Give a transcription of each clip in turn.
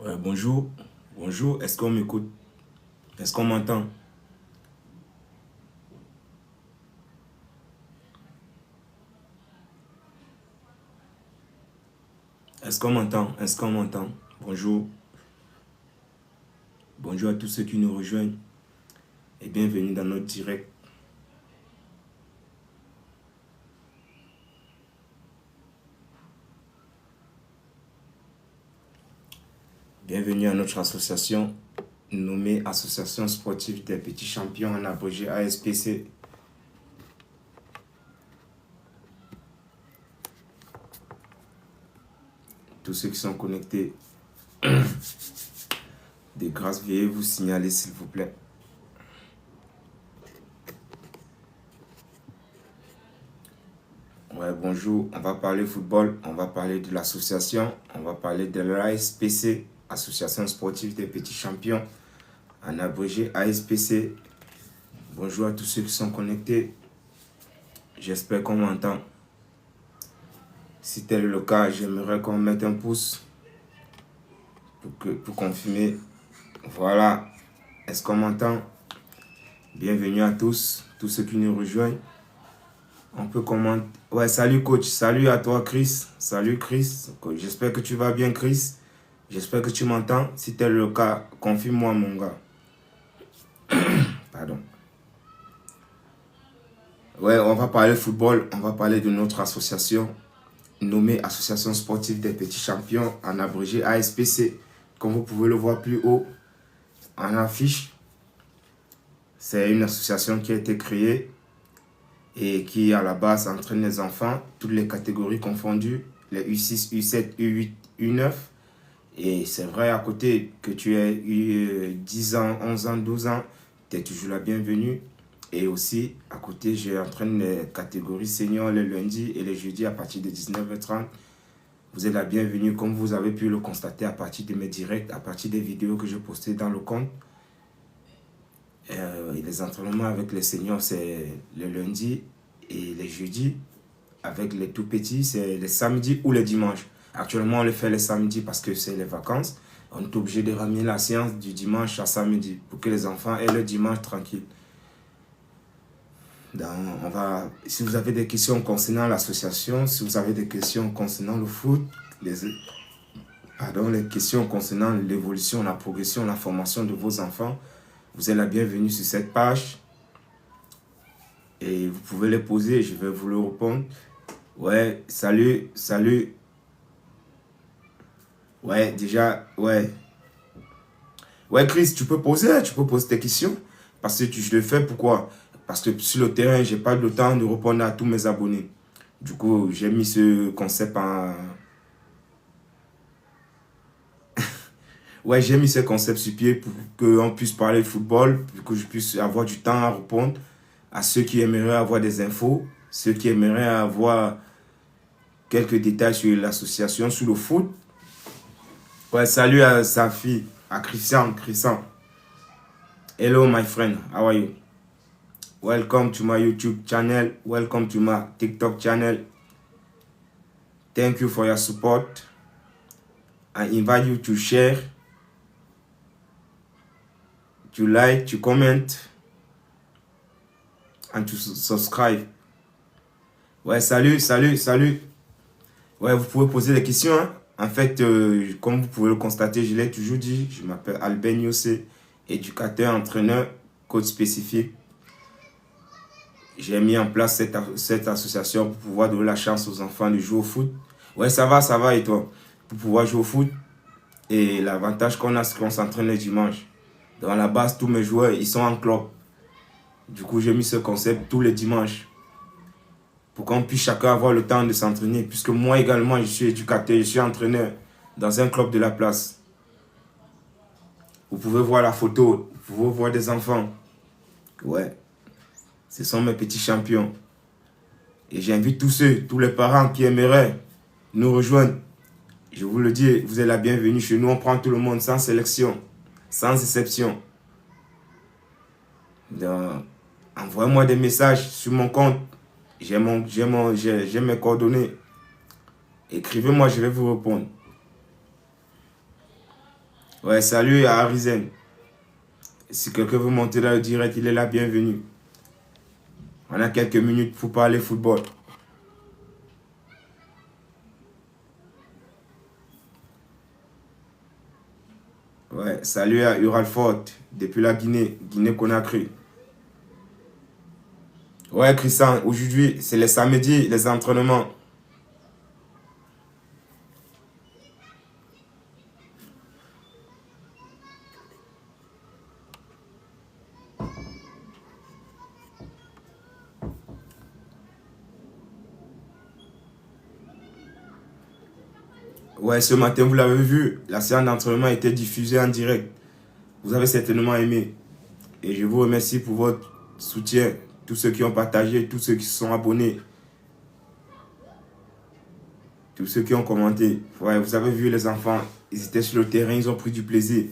Ouais, bonjour, bonjour, est-ce qu'on m'écoute? Est-ce qu'on m'entend? Est-ce qu'on m'entend? Est-ce qu'on m'entend? Bonjour, bonjour à tous ceux qui nous rejoignent et bienvenue dans notre direct. Bienvenue à notre association nommée Association sportive des petits champions, en abrégé ASPC. Tous ceux qui sont connectés, de grâce, veuillez vous signaler s'il vous plaît. Ouais, bonjour, on va parler football, on va parler de l'association, on va parler de l'ASPC, Association sportive des petits champions, en abrégé ASPC. Bonjour à tous ceux qui sont connectés, j'espère qu'on m'entend. Si tel est le cas, j'aimerais qu'on mette un pouce pour confirmer. Voilà, est-ce qu'on m'entend? Bienvenue à tous ceux qui nous rejoignent. On peut commenter. Ouais, salut coach, salut à toi Chris. Salut Chris, j'espère que tu vas bien Chris. J'espère que tu m'entends. Si tel est le cas, confirme-moi mon gars. Pardon. Ouais, on va parler football, on va parler de notre association nommée Association sportive des petits champions, en abrégé ASPC. Comme vous pouvez le voir plus haut en affiche, c'est une association qui a été créée et qui à la base entraîne les enfants, toutes les catégories confondues, les U6, U7, U8, U9. Et c'est vrai à côté que tu aies eu 10 ans, 11 ans, 12 ans, tu es toujours la bienvenue. Et aussi, à côté, j'entraîne les catégories seniors les lundis et les jeudis à partir de 19h30. Vous êtes la bienvenue, comme vous avez pu le constater à partir de mes directs, à partir des vidéos que je postais dans le compte. Les entraînements avec les seniors, c'est le lundi et les jeudis. Avec les tout petits, c'est les samedis ou les dimanches. Actuellement, on le fait les samedis parce que c'est les vacances. On est obligé de ramener la séance du dimanche à samedi pour que les enfants aient le dimanche tranquille. Si vous avez des questions concernant l'association, si vous avez des questions concernant le foot, les questions concernant l'évolution, la progression, la formation de vos enfants, vous êtes la bienvenue sur cette page. Et vous pouvez les poser, je vais vous le répondre. Ouais, salut. Ouais, déjà, ouais. Ouais, Chris, tu peux poser tes questions. Parce que je le fais, pourquoi? Parce que sur le terrain, j'ai pas le temps de répondre à tous mes abonnés. Du coup, j'ai mis ce concept en... Ouais, j'ai mis ce concept sur pied pour qu'on puisse parler football, pour que je puisse avoir du temps à répondre à ceux qui aimeraient avoir des infos, ceux qui aimeraient avoir quelques détails sur l'association, sur le foot. Ouais, salut à sa fille, à Christian. Hello, my friend. How are you? Welcome to my YouTube channel. Welcome to my TikTok channel. Thank you for your support. I invite you to share, to like, to comment, and to subscribe. Ouais, salut. Ouais, vous pouvez poser des questions. Hein? En fait, comme vous pouvez le constater, je l'ai toujours dit, je m'appelle Albert Yossé, éducateur, entraîneur, coach spécifique. J'ai mis en place cette association pour pouvoir donner la chance aux enfants de jouer au foot. Ouais, ça va et toi? Pour pouvoir jouer au foot. Et l'avantage qu'on a, c'est qu'on s'entraîne le dimanche. Dans la base, tous mes joueurs, ils sont en club. Du coup, j'ai mis ce concept tous les dimanches. Pour qu'on puisse chacun avoir le temps de s'entraîner. Puisque moi également, je suis éducateur, je suis entraîneur dans un club de la place. Vous pouvez voir la photo, vous pouvez voir des enfants. Ouais. Ce sont mes petits champions. Et j'invite tous les parents qui aimeraient nous rejoindre. Je vous le dis, vous êtes la bienvenue chez nous. On prend tout le monde sans sélection, sans exception. Envoyez-moi des messages sur mon compte. J'ai mes coordonnées. Écrivez-moi, je vais vous répondre. Ouais, salut à Arizen. Si quelqu'un veut monter dans le direct, il est là, bienvenue. On a quelques minutes pour parler football. Ouais, salut à Uralfort, depuis la Guinée, Guinée-Conakry. Ouais, Christian, aujourd'hui, c'est les samedis, les entraînements. Ouais, ce matin, vous l'avez vu, la séance d'entraînement a été diffusée en direct. Vous avez certainement aimé. Et je vous remercie pour votre soutien. Tous ceux qui ont partagé, tous ceux qui se sont abonnés, tous ceux qui ont commenté. Ouais, vous avez vu les enfants, ils étaient sur le terrain, ils ont pris du plaisir.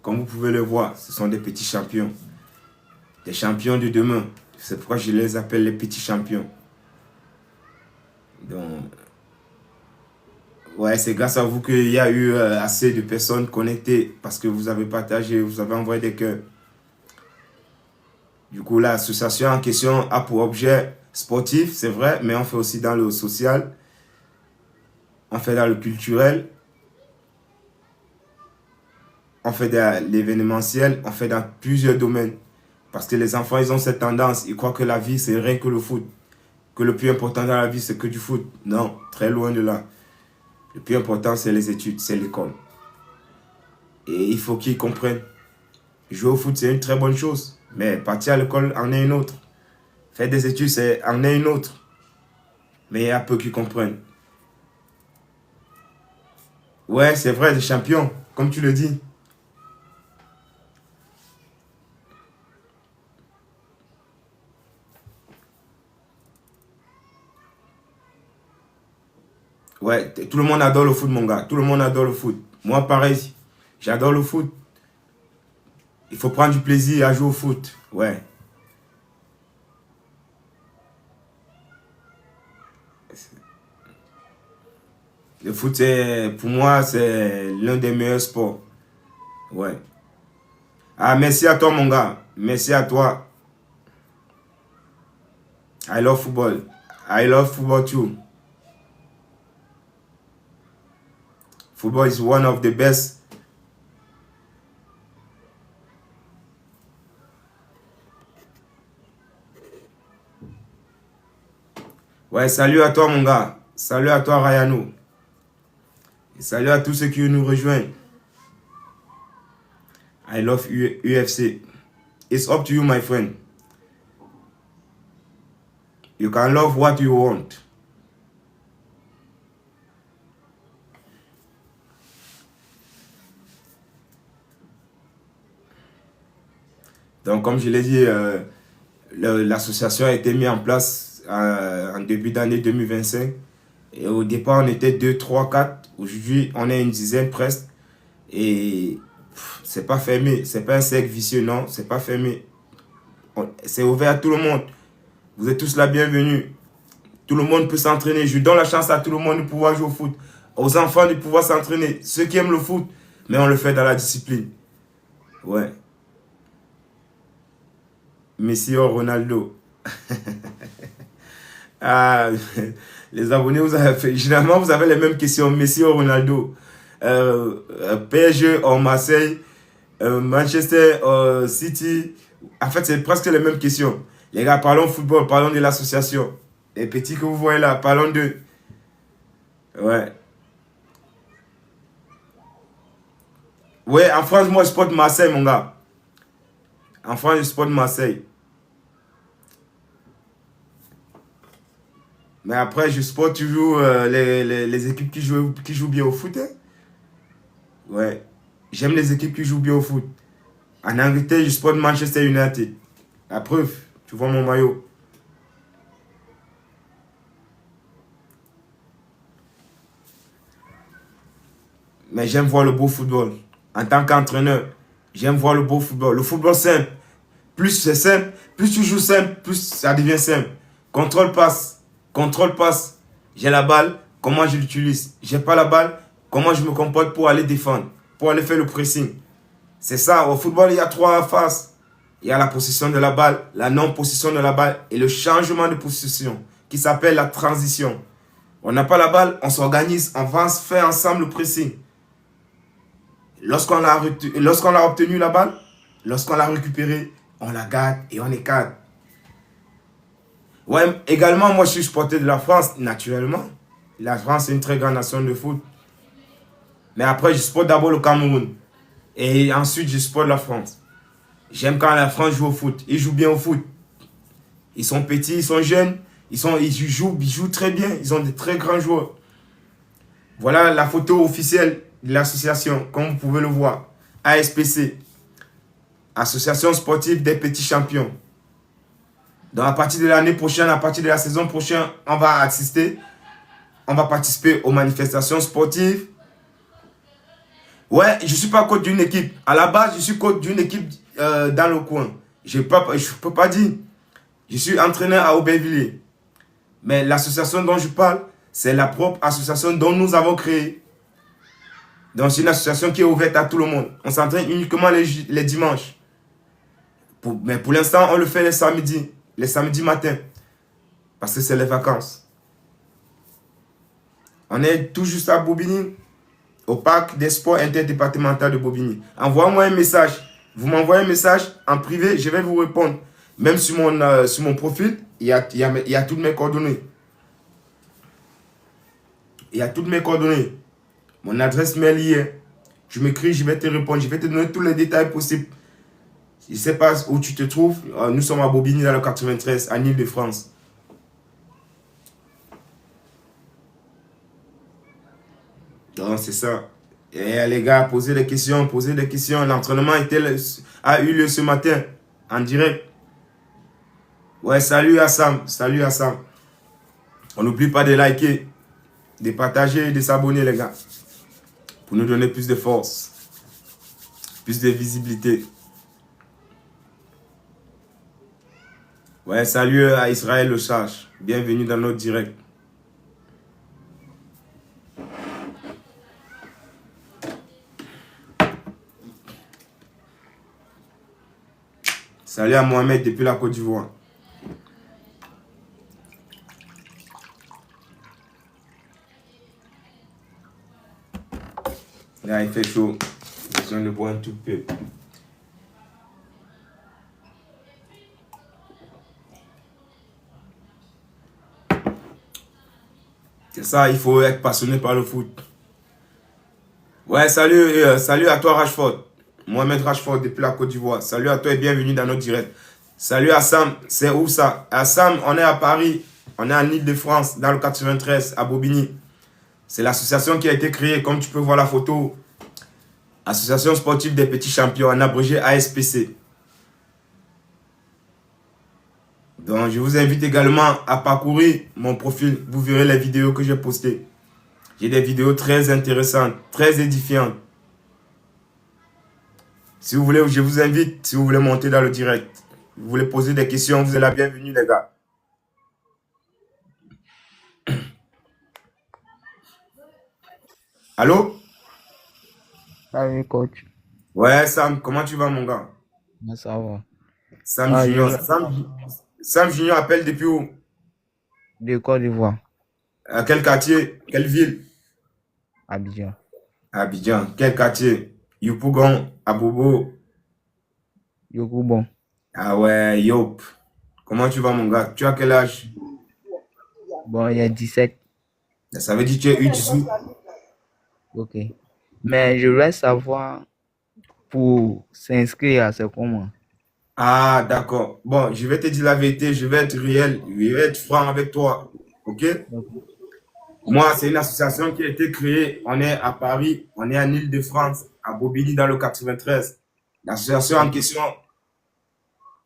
Comme vous pouvez le voir, ce sont des petits champions. Des champions de demain. C'est pourquoi je les appelle les petits champions. Donc, ouais, c'est grâce à vous qu'il y a eu assez de personnes connectées parce que vous avez partagé, vous avez envoyé des cœurs. Du coup, l'association en question a pour objet sportif, c'est vrai, mais on fait aussi dans le social, on fait dans le culturel, on fait dans l'événementiel, on fait dans plusieurs domaines. Parce que les enfants, ils ont cette tendance, ils croient que la vie, c'est rien que le foot. Que le plus important dans la vie, c'est que du foot. Non, très loin de là. Le plus important, c'est les études, c'est l'école. Et il faut qu'ils comprennent. Jouer au foot, c'est une très bonne chose. Mais partir à l'école en est une autre. Faire des études, c'est en est une autre. Mais il y a peu qui comprennent. Ouais, c'est vrai, des champions, comme tu le dis. Ouais, tout le monde adore le foot, mon gars. Tout le monde adore le foot. Moi, pareil, j'adore le foot. Il faut prendre du plaisir à jouer au foot. Ouais. Le foot, pour moi, c'est l'un des meilleurs sports. Ouais. Ah, merci à toi, mon gars. Merci à toi. I love football. I love football too. Football is one of the best. Ouais, salut à toi, mon gars. Salut à toi, Rayano. Et salut à tous ceux qui nous rejoignent. I love UFC. It's up to you, my friend. You can love what you want. Donc, comme je l'ai dit, l'association a été mise en place en début d'année 2025. Et au départ, on était 2, 3, 4. Aujourd'hui, on est une dizaine presque. Et c'est pas fermé. C'est pas un cercle vicieux, non. C'est pas fermé. C'est ouvert à tout le monde. Vous êtes tous la bienvenue. Tout le monde peut s'entraîner. Je donne la chance à tout le monde de pouvoir jouer au foot. Aux enfants de pouvoir s'entraîner. Ceux qui aiment le foot, mais on le fait dans la discipline. Ouais. Messi ou Ronaldo. Ah, les abonnés, généralement, vous avez les mêmes questions. Messi ou Ronaldo. PSG ou Marseille. Manchester City. En fait, c'est presque les mêmes questions. Les gars, parlons football, parlons de l'association. Les petits que vous voyez là, parlons d'eux. Ouais. Ouais, en France, moi, je supporte Marseille, mon gars. En France, je supporte Marseille. Mais après, je supporte toujours les équipes qui jouent bien au foot. Hein. Ouais. J'aime les équipes qui jouent bien au foot. En Angleterre, je supporte Manchester United. La preuve, tu vois mon maillot. Mais j'aime voir le beau football. En tant qu'entraîneur, j'aime voir le beau football. Le football simple. Plus c'est simple, plus tu joues simple, plus ça devient simple. Contrôle passe. Contrôle passe. J'ai la balle, comment je l'utilise? J'ai pas la balle, comment je me comporte pour aller défendre? pour aller faire le pressing. C'est ça, au football, il y a trois phases. Il y a la possession de la balle, la non-possession de la balle et le changement de possession qui s'appelle la transition. On n'a pas la balle, on s'organise, on va faire ensemble le pressing. Lorsqu'on a obtenu la balle, lorsqu'on l'a récupérée, on la garde et on écarte. Ouais, également, moi, je suis supporter de la France, naturellement. La France est une très grande nation de foot. Mais après, je supporte d'abord le Cameroun. Et ensuite, je supporte la France. J'aime quand la France joue au foot. Ils jouent bien au foot. Ils sont petits, ils sont jeunes. Ils jouent très bien. Ils ont des très grands joueurs. Voilà la photo officielle de l'association, comme vous pouvez le voir. ASPC. Association sportive des petits champions. Donc à partir de l'année prochaine, à partir de la saison prochaine, on va participer aux manifestations sportives. Ouais, je ne suis pas coach d'une équipe. À la base, je suis coach d'une équipe dans le coin. Je ne peux pas dire. Je suis entraîneur à Aubervilliers. Mais l'association dont je parle, c'est la propre association dont nous avons créé. Donc c'est une association qui est ouverte à tout le monde. On s'entraîne uniquement les dimanches. Mais pour l'instant, on le fait les samedis matins. Parce que c'est les vacances. On est tout juste à Bobigny, au parc des sports interdépartemental de Bobigny. Envoie-moi un message. Vous m'envoyez un message en privé, je vais vous répondre. Même sur mon profil, il y a toutes mes coordonnées. Il y a toutes mes coordonnées. Mon adresse mail y est. Tu m'écris, je vais te répondre. Je vais te donner tous les détails possibles. Je ne sais pas où tu te trouves. Nous sommes à Bobigny dans le 93, en Île-de-France. Donc c'est ça. Et les gars, posez des questions, L'entraînement a eu lieu ce matin, en direct. Ouais, salut Assam. On n'oublie pas de liker, de partager et de s'abonner, les gars. Pour nous donner plus de force, plus de visibilité. Ouais, salut à Israël Le Charge. Bienvenue dans notre direct. Salut à Mohamed depuis la Côte d'Ivoire. Là, il fait chaud. J'ai besoin de boire un tout peu. C'est ça, il faut être passionné par le foot. Ouais, salut à toi Rashford. Mohamed Rashford depuis la Côte d'Ivoire. Salut à toi et bienvenue dans notre direct. Salut à Sam, c'est où ça? À Sam, on est à Paris. On est en Île-de-France, dans le 93, à Bobigny. C'est l'association qui a été créée, comme tu peux voir la photo. Association sportive des petits champions, en abrégé ASPC. Donc, je vous invite également à parcourir mon profil. Vous verrez les vidéos que j'ai postées. J'ai des vidéos très intéressantes, très édifiantes. Si vous voulez, je vous invite, si vous voulez monter dans le direct. Vous voulez poser des questions, vous êtes la bienvenue, les gars. Allô? Salut coach. Ouais, Sam, comment tu vas, mon gars? Moi, ça va. Sam Ah, Junior. Sam Junior appelle depuis où? de Côte d'Ivoire, À quel quartier? Quelle ville? Abidjan. Abidjan. Quel quartier? Yopougon, Abobo. Bon. Ah ouais, Yop. Comment tu vas, mon gars? Tu as quel âge? Bon, il y a 17. Ça veut dire que tu es U18. Ok. Mais je voulais savoir, pour s'inscrire, c'est comment? Ah, d'accord. Bon, je vais te dire la vérité, je vais être réel, je vais être franc avec toi. Ok? Ok. Moi, c'est une association qui a été créée. On est à Paris, on est en Île-de-France, à Bobigny dans le 93. L'association en question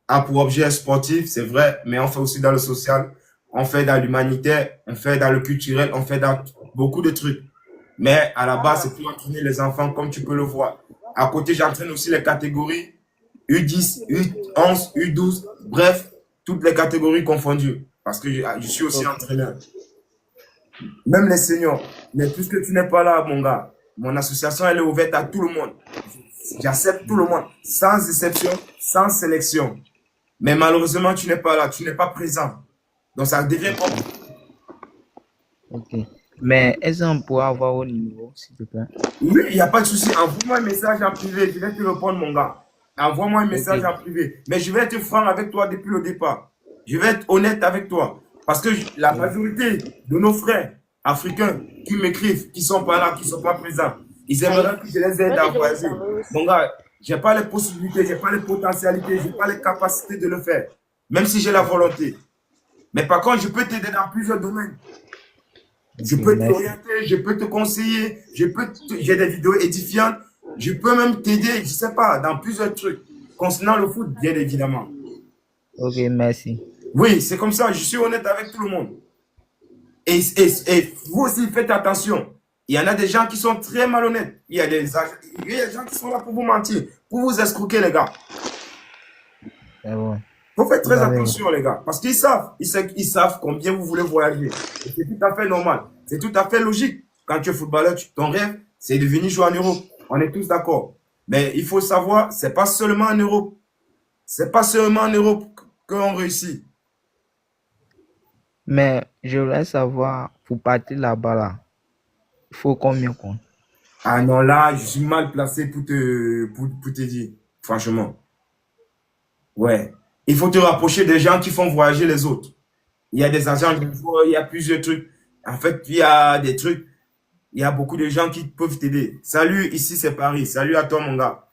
a pour objet sportif, c'est vrai, mais on fait aussi dans le social, on fait dans l'humanitaire, on fait dans le culturel, on fait dans beaucoup de trucs. Mais à la base, c'est pour entraîner les enfants, comme tu peux le voir. À côté, j'entraîne aussi les catégories U10, U11, U12, bref, toutes les catégories confondues. Parce que je suis aussi Ok. entraîneur. Même les seniors. Mais puisque tu n'es pas là, mon gars, Mon association, elle est ouverte à tout le monde. J'accepte tout le monde, sans exception, sans sélection. Mais malheureusement, tu n'es pas là, tu n'es pas présent. Donc ça devient compliqué. Ok. Mais est-ce qu'on pourrait avoir au numéro, s'il te plaît? Oui, il n'y a pas de souci. Envoie-moi un message en privé. Je vais te répondre, mon gars. Envoie-moi un Ok. message en privé. Mais je vais être franc avec toi depuis le départ. Je vais être honnête avec toi. Parce que la majorité de nos frères africains qui m'écrivent, qui sont pas là, qui sont pas présents, ils aimeraient que je les aide à voyager. Mon gars, j'ai pas les possibilités, j'ai pas les potentialités, j'ai pas les capacités de le faire. Même si j'ai la volonté. Mais par contre, je peux t'aider dans plusieurs domaines. Je Ok, peux merci. t'orienter, je peux te conseiller, j'ai des vidéos édifiantes, je peux même t'aider, je sais pas, dans plusieurs trucs concernant le foot, bien évidemment. Ok, merci. Oui, c'est comme ça, je suis honnête avec tout le monde. Et vous aussi, faites attention. Il y en a des gens qui sont très malhonnêtes. Il y a des gens qui sont là pour vous mentir, pour vous escroquer, les gars. C'est bon. Faut faire Vous très avez raison. attention, les gars, parce qu'ils savent combien vous voulez voyager. Et c'est tout à fait normal. C'est tout à fait logique. Quand tu es footballeur, ton rêve, c'est de venir jouer en Europe. On est tous d'accord. Mais il faut savoir, c'est pas seulement en Europe. C'est pas seulement en Europe qu'on réussit. Mais je voudrais savoir, pour partir là-bas, là, il faut combien compte? Ah non, là, je suis mal placé pour te dire. Franchement. Ouais. Il faut te rapprocher des gens qui font voyager les autres. Il y a des agents de voix, il y a plusieurs trucs. En fait, il y a des trucs. Il y a beaucoup de gens qui peuvent t'aider. Salut, ici c'est Paris. Salut à toi, mon gars.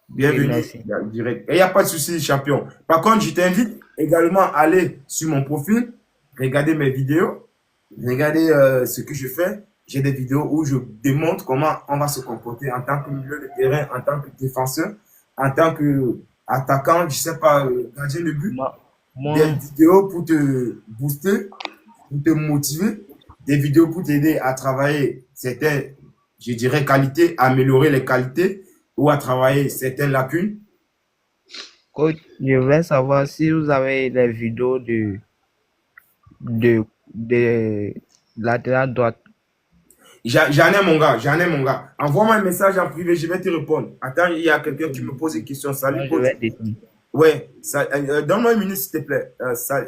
Ok, Bienvenue merci. direct. Et il n'y a pas de souci, champion. Par contre, je t'invite également à aller sur mon profil, regarder mes vidéos, regarder ce que je fais. J'ai des vidéos où je démontre comment on va se comporter en tant que milieu de terrain, en tant que défenseur, en tant que attaquant, je sais pas, gardien de but. Moi, Des moi, vidéos pour te booster, pour te motiver, des vidéos pour t'aider à travailler certaines, je dirais, qualités, améliorer les qualités ou à travailler certaines lacunes. coach, je voudrais savoir si vous avez les vidéos de latéral droite. J'en ai, mon gars, j'en ai, mon gars. Envoie-moi un message en privé, je vais te répondre. Attends, il y a quelqu'un qui me pose une question. Salut, Moi, je coach. vais détendre. Ouais, donne-moi une minute, s'il te plaît.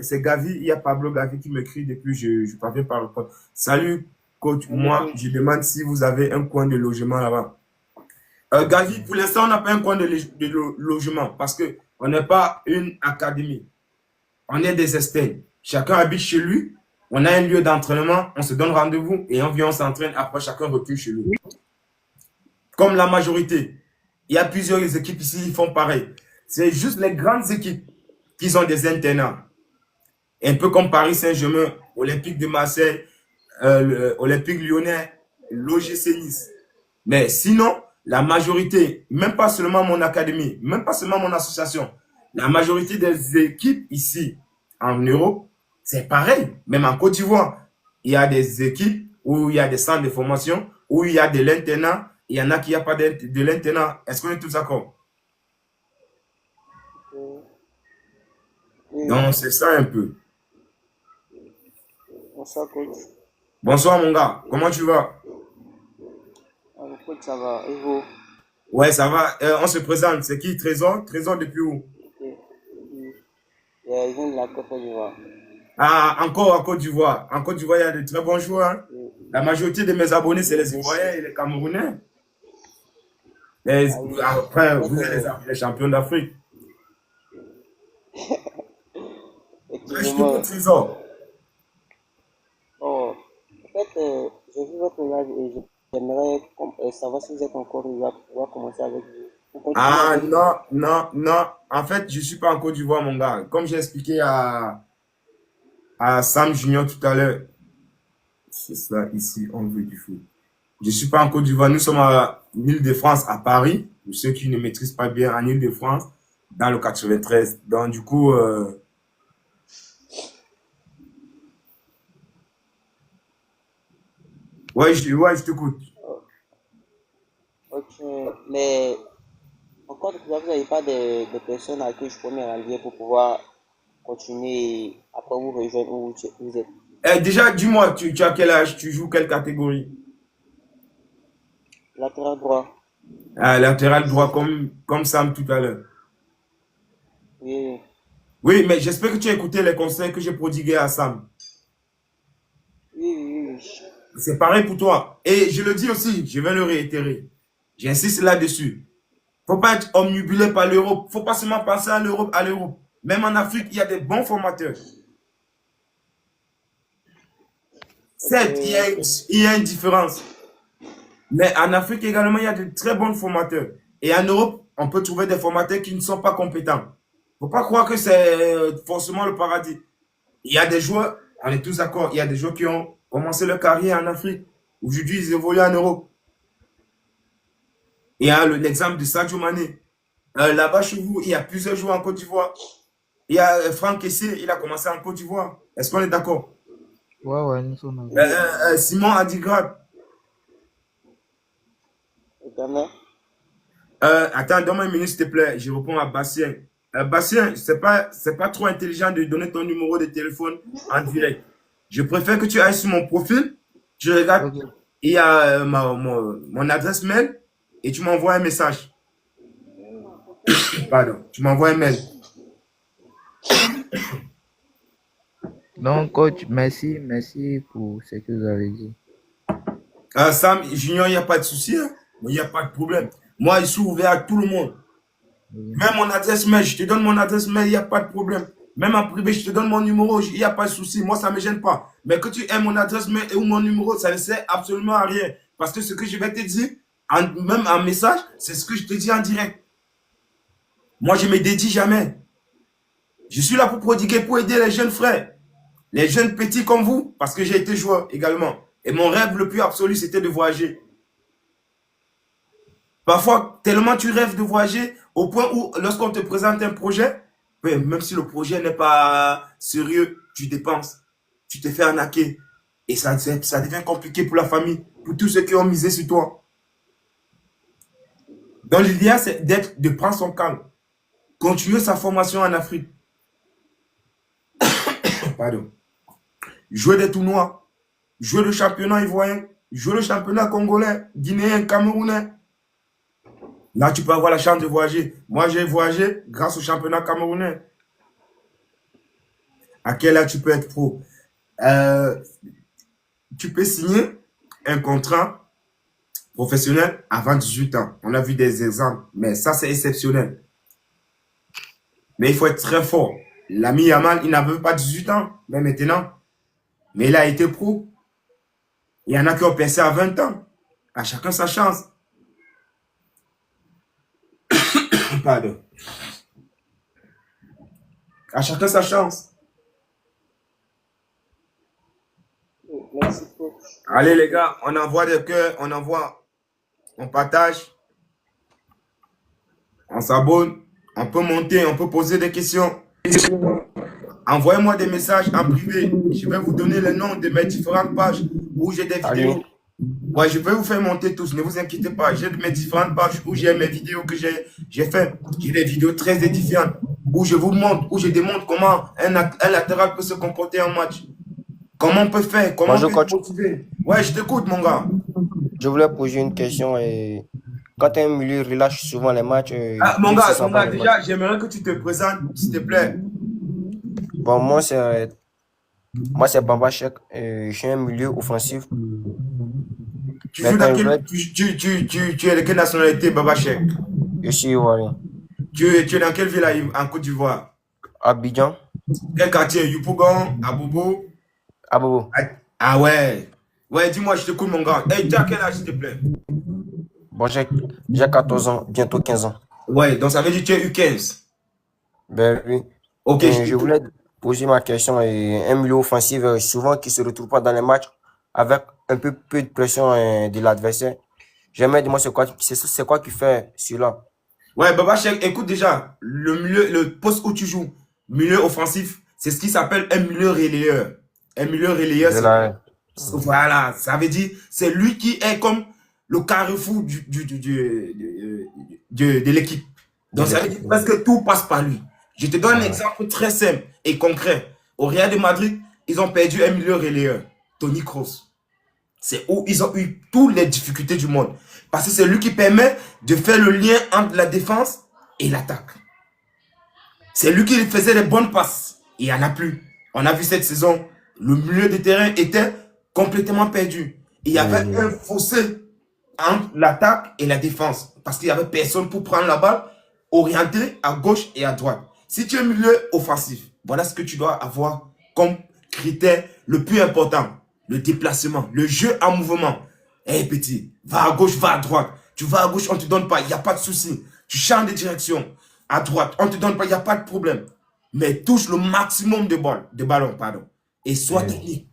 C'est Gavi, il y a Pablo Gavi qui m'écrit depuis, je parviens par répondre. Salut, coach. Moi, je demande si vous avez un coin de logement là-bas. Gavi, pour l'instant, on n'a pas un coin de logement parce que on n'est pas une académie. On est des externes. Chacun habite chez lui. On a un lieu d'entraînement. On se donne rendez-vous et on vient, on s'entraîne. Après, chacun retourne chez lui. Comme la majorité. Il y a plusieurs équipes ici qui font pareil. C'est juste les grandes équipes qui ont des internats. Un peu comme Paris Saint-Germain, Olympique de Marseille, Olympique Lyonnais, l'OGC Nice. Mais sinon, la majorité, même pas seulement mon académie, même pas seulement mon association, la majorité des équipes ici en Europe, c'est pareil. Même en Côte d'Ivoire, il y a des équipes où il y a des centres de formation, où il y a de l'internat, il y en a qui n'ont pas de l'internat. Est-ce qu'on est tous d'accord? Oui, Donc, c'est ça un peu. bonsoir coach. Bonsoir, mon gars. Comment tu vas? Alors, coach, ça va. Et vous? Ouais, ça va. On se présente. C'est qui? Trésor? Trésor depuis où? Ok. Oui. Je viens de la Côte d'Ivoire. Ah, encore en Côte d'Ivoire. En Côte d'Ivoire, il y a de très bons joueurs, hein. Oui. La majorité de mes abonnés, c'est Oui, les bien sûr. Ivoiriens et les Camerounais. Et Ah oui. après, En vous fait, êtes les champions d'Afrique. Ouais, je effectivement. t'écoute, Trésor. Oh, en fait, j'ai vu votre live et j'aimerais savoir si vous êtes encore là pour pouvoir commencer avec vous. Pour continuer Ah, avec vous. non, non, non. En fait, je ne suis pas en Côte d'Ivoire, mon gars. Comme j'ai expliqué à Sam Junior tout à l'heure, c'est ça, ici, on veut du foot. Je ne suis pas en Côte d'Ivoire. Nous sommes à l'Île-de-France, à Paris. Pour ceux qui ne maîtrisent pas bien, en Île-de-France, dans le 93. Donc, du coup, ouais, je t'écoute. Ok. Mais encore, vous n'avez pas de personnes à qui je peux me rallier pour pouvoir continuer et après vous rejoindre où vous êtes. Déjà, dis-moi, tu as quel âge? Tu joues quelle catégorie? Latéral droit. Latéral droit comme Sam tout à l'heure. Oui, Oui, mais j'espère que tu as écouté les conseils que j'ai prodigués à Sam. oui, oui, oui. C'est pareil pour toi. Et je le dis aussi, je vais le réitérer. J'insiste là-dessus. Faut pas être omnibulé par l'Europe. Faut pas seulement penser à l'Europe, à l'Europe. Même en Afrique, il y a des bons formateurs. Ok, Certes, ok. il y a une différence. Mais en Afrique également, il y a de très bons formateurs. Et en Europe, on peut trouver des formateurs qui ne sont pas compétents. Faut pas croire que c'est forcément le paradis. Il y a des joueurs, on est tous d'accord, il y a des joueurs qui ont commencé leur carrière en Afrique. Aujourd'hui, ils évoluent en Europe. Il y a l'exemple de Sadio Mané. Là-bas chez vous, il y a plusieurs joueurs en Côte d'Ivoire. Il y a Franck Kessé, il a commencé en Côte d'Ivoire. Est-ce qu'on est d'accord? Ouais, ouais, nous sommes Oui, d'accord. Simon Adigrad. au Ghana. Attends, donne-moi une minute, s'il te plaît. Je réponds à Bastien. Bastien, c'est pas trop intelligent de donner ton numéro de téléphone en direct. Je préfère que tu ailles sur mon profil, tu regardes, Ok. il y a mon adresse mail et tu m'envoies un message. Pardon, tu m'envoies un mail. Donc, coach, merci pour ce que vous avez dit. Sam, Junior, il n'y a pas de souci, hein. Il n'y a pas de problème. Moi, je suis ouvert à tout le monde. Oui. Même mon adresse mail, je te donne mon adresse mail, il n'y a pas de problème. Même en privé, je te donne mon numéro, il n'y a pas de souci. Moi, ça ne me gêne pas. Mais que tu aies mon adresse mail ou mon numéro, ça ne sert absolument à rien. Parce que ce que je vais te dire, même en message, c'est ce que je te dis en direct. Moi, je ne me dédie jamais. Je suis là pour prodiguer, pour aider les jeunes frères. Les jeunes petits comme vous, parce que j'ai été joueur également. Et mon rêve le plus absolu, c'était de voyager. Parfois, tellement tu rêves de voyager au point où, lorsqu'on te présente un projet, même si le projet n'est pas sérieux, tu dépenses, tu te fais arnaquer. Et ça devient compliqué pour la famille, pour tous ceux qui ont misé sur toi. Donc, l'idéal, c'est de prendre son calme, continuer sa formation en Afrique. Pardon. Jouer des tournois, jouer le championnat ivoirien, jouer le championnat congolais, guinéen, camerounais. Là, tu peux avoir la chance de voyager. Moi, j'ai voyagé grâce au championnat camerounais. À quel âge tu peux être pro? Euh, Tu peux signer un contrat professionnel avant 18 ans. On a vu des exemples, mais ça, c'est exceptionnel. Mais il faut être très fort. L'ami Yamal, il n'avait pas 18 ans, mais maintenant, mais il a été pro. Il y en a qui ont percé à 20 ans. À chacun sa chance. Pardon. À chacun sa chance. Oui, merci, coach. Allez, Merci, les coach. gars, on envoie des cœurs, on envoie, on partage, on s'abonne, on peut monter, on peut poser des questions. Envoyez-moi des messages en privé. Je vais vous donner le nom de mes différentes pages où j'ai des Allô? vidéos. Ouais, je vais vous faire monter tous, ne vous inquiétez pas. J'ai mes différentes pages où j'ai mes vidéos que j'ai fait. J'ai des vidéos très édifiantes où je vous montre, où je démontre comment un latéral peut se comporter en match. Comment on peut faire, comment on Bonjour peut se coach, motiver. Ouais, je t'écoute, mon gars. je voulais poser une question. Quand un milieu relâche souvent les matchs, Ah, il se sent mon pas gars, le match. déjà, j'aimerais que tu te présentes, s'il te plaît. Bon, moi c'est Bamba Chek. Je suis un milieu offensif. Tu Mais joues quand dans je quelle, vais, tu es de quelle nationalité, Baba Cheikh? je suis ivoirien. Tu es dans quelle ville en Côte d'Ivoire? Abidjan, Quel quartier? Yopougon, Abobo? Abobo. Ah ah ouais. Ouais, dis-moi, je t'écoute, mon gars. Hey, tu as quel âge, s'il te plaît? Bon, j'ai 14 ans, bientôt 15 ans. Ouais, donc ça veut dire que tu es U15. Ben oui. Ok, je Je t'écoute. voulais poser ma question. Un milieu offensif, souvent qui se retrouve pas dans les matchs avec un peu de pression de l'adversaire. J'aimerais dire moi c'est quoi qui fait cela? Ouais, Baba Cheikh, écoute déjà, le poste où tu joues, milieu offensif, c'est ce qui s'appelle un milieu relayeur. Un milieu relayeur, Je c'est la... voilà, ça veut dire, c'est lui qui est comme le carrefour de l'équipe. de Donc, ça veut l'équipe. dire presque tout passe par lui. Je te donne un Ouais. exemple très simple et concret. Au Real de Madrid, ils ont perdu un milieu relayeur, Toni Kroos. C'est où ils ont eu toutes les difficultés du monde. Parce que c'est lui qui permet de faire le lien entre la défense et l'attaque. C'est lui qui faisait les bonnes passes. Il n'y en a plus. On a vu cette saison, le milieu de terrain était complètement perdu. Il y avait un fossé entre l'attaque et la défense. Parce qu'il n'y avait personne pour prendre la balle, orienter à gauche et à droite. Si tu es milieu offensif, voilà ce que tu dois avoir comme critère le plus important. Le déplacement, le jeu en mouvement. Hé petit, va à gauche, va à droite. Tu vas à gauche, on ne te donne pas, il n'y a pas de souci. Tu changes de direction. À droite, on ne te donne pas, il n'y a pas de problème. Mais touche le maximum de ballons, pardon. Et sois technique.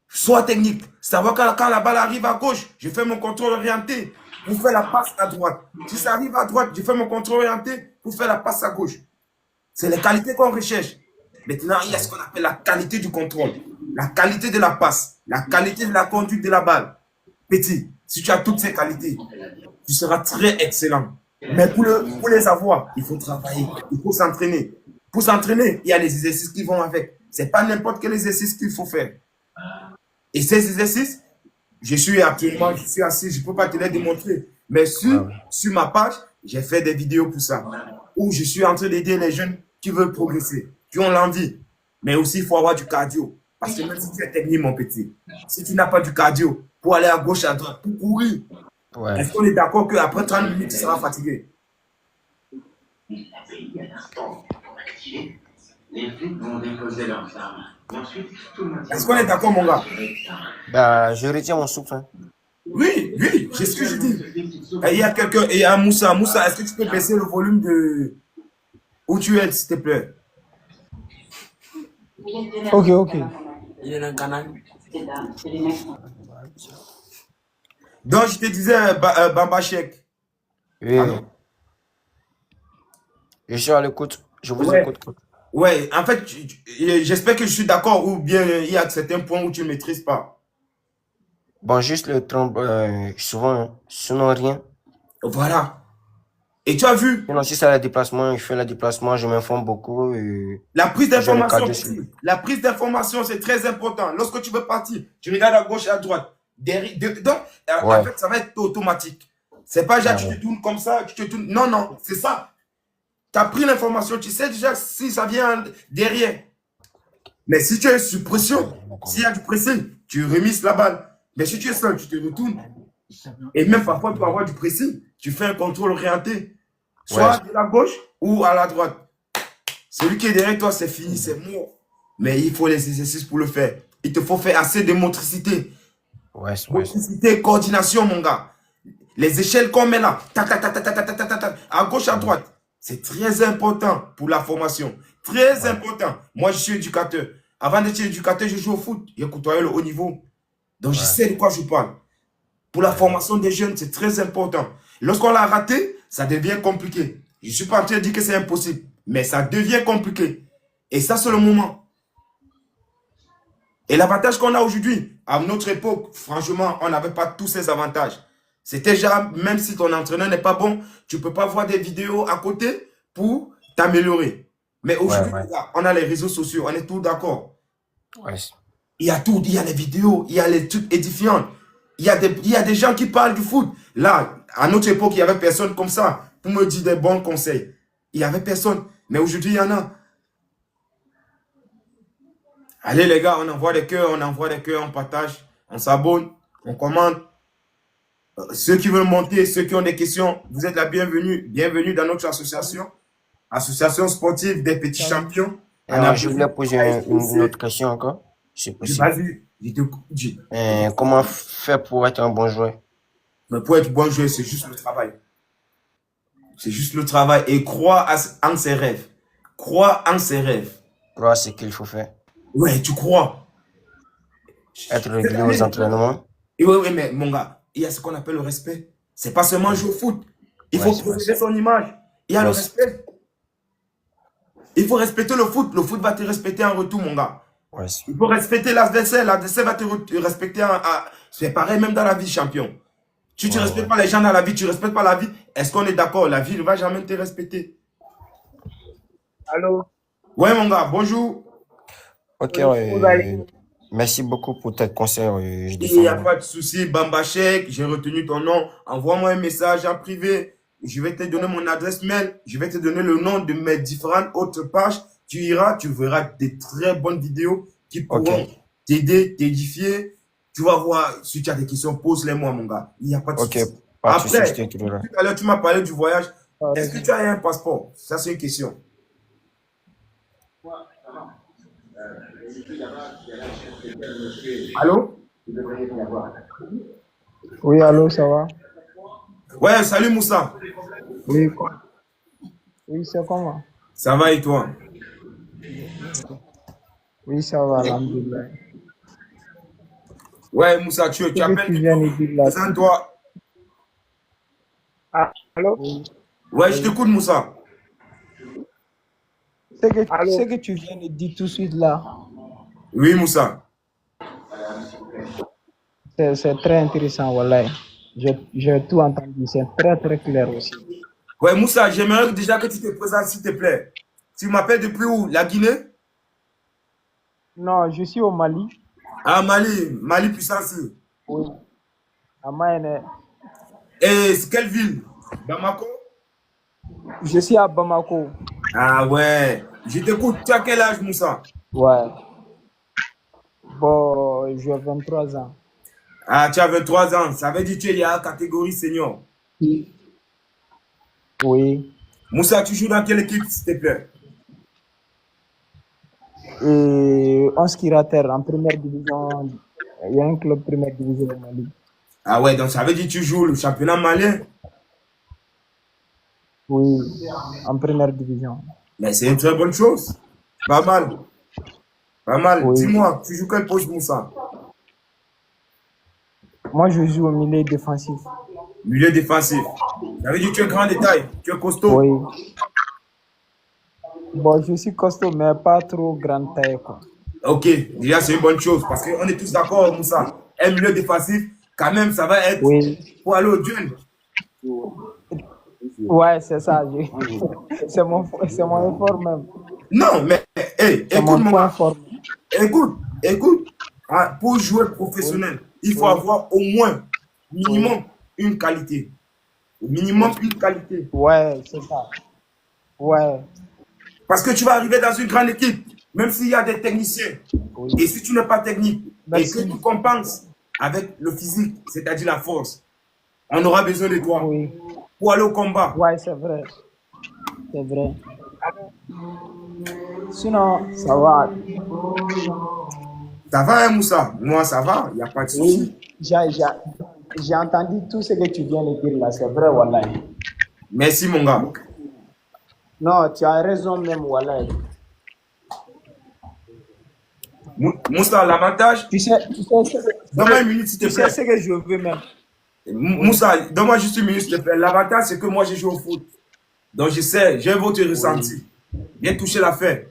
Sois technique. Savoir quand la balle arrive à gauche, je fais mon contrôle orienté pour faire la passe à droite. Si ça arrive à droite, je fais mon contrôle orienté pour faire la passe à gauche. C'est les qualités qu'on recherche. Maintenant, il y a ce qu'on appelle la qualité du contrôle, la qualité de la passe, la qualité de la conduite de la balle. Petit, si tu as toutes ces qualités, tu seras très excellent. Mais pour les avoir, il faut travailler, il faut s'entraîner. Pour s'entraîner, il y a les exercices qui vont avec. Ce n'est pas n'importe quel exercice qu'il faut faire. Et ces exercices, je suis assis, je ne peux pas te les démontrer. Mais sur ma page, j'ai fait des vidéos pour ça. Où je suis en train d'aider les jeunes qui veulent progresser, qui ont l'envie. Mais aussi, il faut avoir du cardio. Parce que même si tu es technique, mon petit, si tu n'as pas du cardio, pour aller à gauche, à droite, pour courir, est-ce qu'on est d'accord qu'après 30 minutes, tu seras fatigué? Est-ce qu'on est d'accord, mon gars? Bah, je retiens mon souffle. Hein. Oui, c'est ce que je dis. Et il y a quelqu'un, et il y a Moussa. Moussa, est-ce que tu peux baisser le volume de où tu es, s'il te plaît? Ok. Donc, je te disais, Bamba Cheikh. Oui. Je suis à l'écoute. Je vous écoute. Ouais, en fait, j'espère que je suis d'accord ou bien il y a certains points où tu ne maîtrises pas. Bon, juste le trompe, souvent, sinon rien. Voilà. Et tu as vu? Sinon, si c'est le déplacement, je fais le déplacement, je m'informe beaucoup. La prise d'information, c'est très important. Lorsque tu veux partir, tu regardes à gauche et à droite. Donc, en fait, ça va être automatique. C'est pas genre tu te tournes comme ça, tu te tournes. Non, c'est ça. Tu as pris l'information, tu sais déjà si ça vient derrière. Mais si tu es sous pression, s'il y a du pressing, tu remises la balle. Mais si tu es seul, tu te retournes. Et même parfois, tu peux avoir du pressing. Tu fais un contrôle orienté. Soit de la gauche ou à la droite. Celui qui est derrière toi, c'est fini, c'est mort. Mais il faut les exercices pour le faire. Il te faut faire assez de motricité. Motricité, coordination, mon gars. Les échelles qu'on met là, à gauche, à droite. C'est très important pour la formation. Très important. Moi, je suis éducateur. Avant d'être éducateur, je joue au foot. J'ai côtoyé le haut niveau. Donc, je sais de quoi je parle. Pour la formation des jeunes, c'est très important. Lorsqu'on l'a raté, ça devient compliqué. Je ne suis pas en train de dire que c'est impossible, mais ça devient compliqué. Et ça, c'est le moment. Et l'avantage qu'on a aujourd'hui, à notre époque, franchement, on n'avait pas tous ces avantages. C'était déjà, même si ton entraîneur n'est pas bon, tu ne peux pas voir des vidéos à côté pour t'améliorer. Mais aujourd'hui, on a les réseaux sociaux, on est tous d'accord. Il y a tout, il y a les vidéos, il y a les trucs édifiants. Il y a des gens qui parlent du foot. Là, à notre époque, il n'y avait personne comme ça pour me dire des bons conseils. Il n'y avait personne. Mais aujourd'hui, il y en a. Allez les gars, on envoie des cœurs, on partage, on s'abonne, on commente. Ceux qui veulent monter, ceux qui ont des questions, vous êtes la bienvenue. Bienvenue dans notre association. Association sportive des petits champions. Je voulais poser une autre question encore. Vas-y, je te dis. Comment faire pour être un bon joueur? Mais pour être bon joueur, c'est juste le travail. C'est juste le travail. Et croire en ses rêves. Croire en ses rêves. Croire ce qu'il faut faire. Ouais, tu crois. Être régulier aux entraînements. Oui, mais mon gars, il y a ce qu'on appelle le respect. C'est pas seulement jouer au foot. Il faut protéger son image. Il y a le respect. Il faut respecter le foot. Le foot va te respecter en retour, mon gars. Il faut respecter l'adversaire. L'adversaire va te respecter. C'est pareil même dans la vie, champion. Si tu ne respectes pas les gens dans la vie, tu ne respectes pas la vie. Est-ce qu'on est d'accord? La vie ne va jamais te respecter. Allô? Ouais, mon gars, bonjour. Ok, Merci beaucoup pour tes conseils, je Il n'y a défends. pas de souci, Bambachek, j'ai retenu ton nom. Envoie-moi un message en privé. Je vais te donner mon adresse mail. Je vais te donner le nom de mes différentes autres pages. Tu iras, tu verras des très bonnes vidéos qui Ok, pourront t'aider, t'édifier. Tu vas voir, si tu as des questions, pose-les-moi, mon gars. Il n'y a pas de ok, souci. pas de souci, je Après, te trouverai. tout à l'heure, tu m'as parlé du voyage. Ah, Est-ce que tu as un passeport? Ça, c'est une question. Allô? oui, allô, ça va? Ouais, salut Moussa. Oui, oui, c'est comment? Ça va et toi? Oui, ça va, alhamdoulilah. Ouais, Moussa, tu Ce que appelles tu de viens de où? dire là, Présente-toi. ah, allô? Ouais, je t'écoute, Moussa. Ce que tu viens de dire tout de suite là, Oui, Moussa. c'est très intéressant, voilà. J'ai tout entendu, c'est très très clair aussi. Ouais, Moussa, j'aimerais déjà que tu te présentes, s'il te plaît. Tu m'appelles depuis où? La Guinée? Non, je suis au Mali, Ah, Mali. Mali puissance. oui, à Maïné. Et c'est quelle ville? Bamako? Je suis à Bamako, Ah ouais. Je t'écoute. Tu as quel âge, Moussa? ouais. Bon, j'ai 23 ans. Ah, tu as 23 ans. Ça veut dire que tu es à la catégorie senior. Oui. Moussa, tu joues dans quelle équipe, s'il te plaît? Et on Skirater en première division. Il y a un club première division au Mali. Ah ouais, donc ça veut dire que tu joues le championnat malien. Oui, en première division. Mais c'est une très bonne chose. Pas mal. Pas mal. Oui. Dis-moi, tu joues quel poste, Moussa? Moi, je joue au milieu défensif. Milieu défensif. Ça veut dire que tu es grand détail. Tu es costaud. Oui. Bon, je suis costaud, mais pas trop grande taille, quoi. Ok, déjà c'est une bonne chose parce qu'on est tous d'accord, Moussa. Un milieu défensif, quand même, ça va être Oui. pour aller au duel. Ouais, c'est ça. C'est mon effort même. Non, mais hey, C'est écoute, mon mon point gars. fort. Écoute. Ah, pour jouer professionnel, il faut avoir au moins, minimum, une qualité. Au minimum, une qualité. Ouais, c'est ça. Ouais. Parce que tu vas arriver dans une grande équipe, même s'il y a des techniciens. Oui. Et si tu n'es pas technique, Merci. et que tu compenses avec le physique, c'est-à-dire la force, on aura besoin de toi Oui. pour aller au combat. Ouais, c'est vrai. C'est vrai. Sinon, ça va. Ça va, hein, Moussa? Moi, ça va, il n'y a pas de souci. Oui, j'ai entendu tout ce que tu viens de dire là, c'est vrai, Wallah. Merci, mon gars. Non, tu as raison même, Wallah. Moussa, l'avantage, Tu sais, donne-moi une minute, s'il te tu sais plaît. ce que je veux même. Moussa, donne-moi juste une minute, s'il te plaît. L'avantage, c'est que moi, j'ai joué au foot. Donc, je sais, j'ai votre ressenti. J'ai touché l'affaire.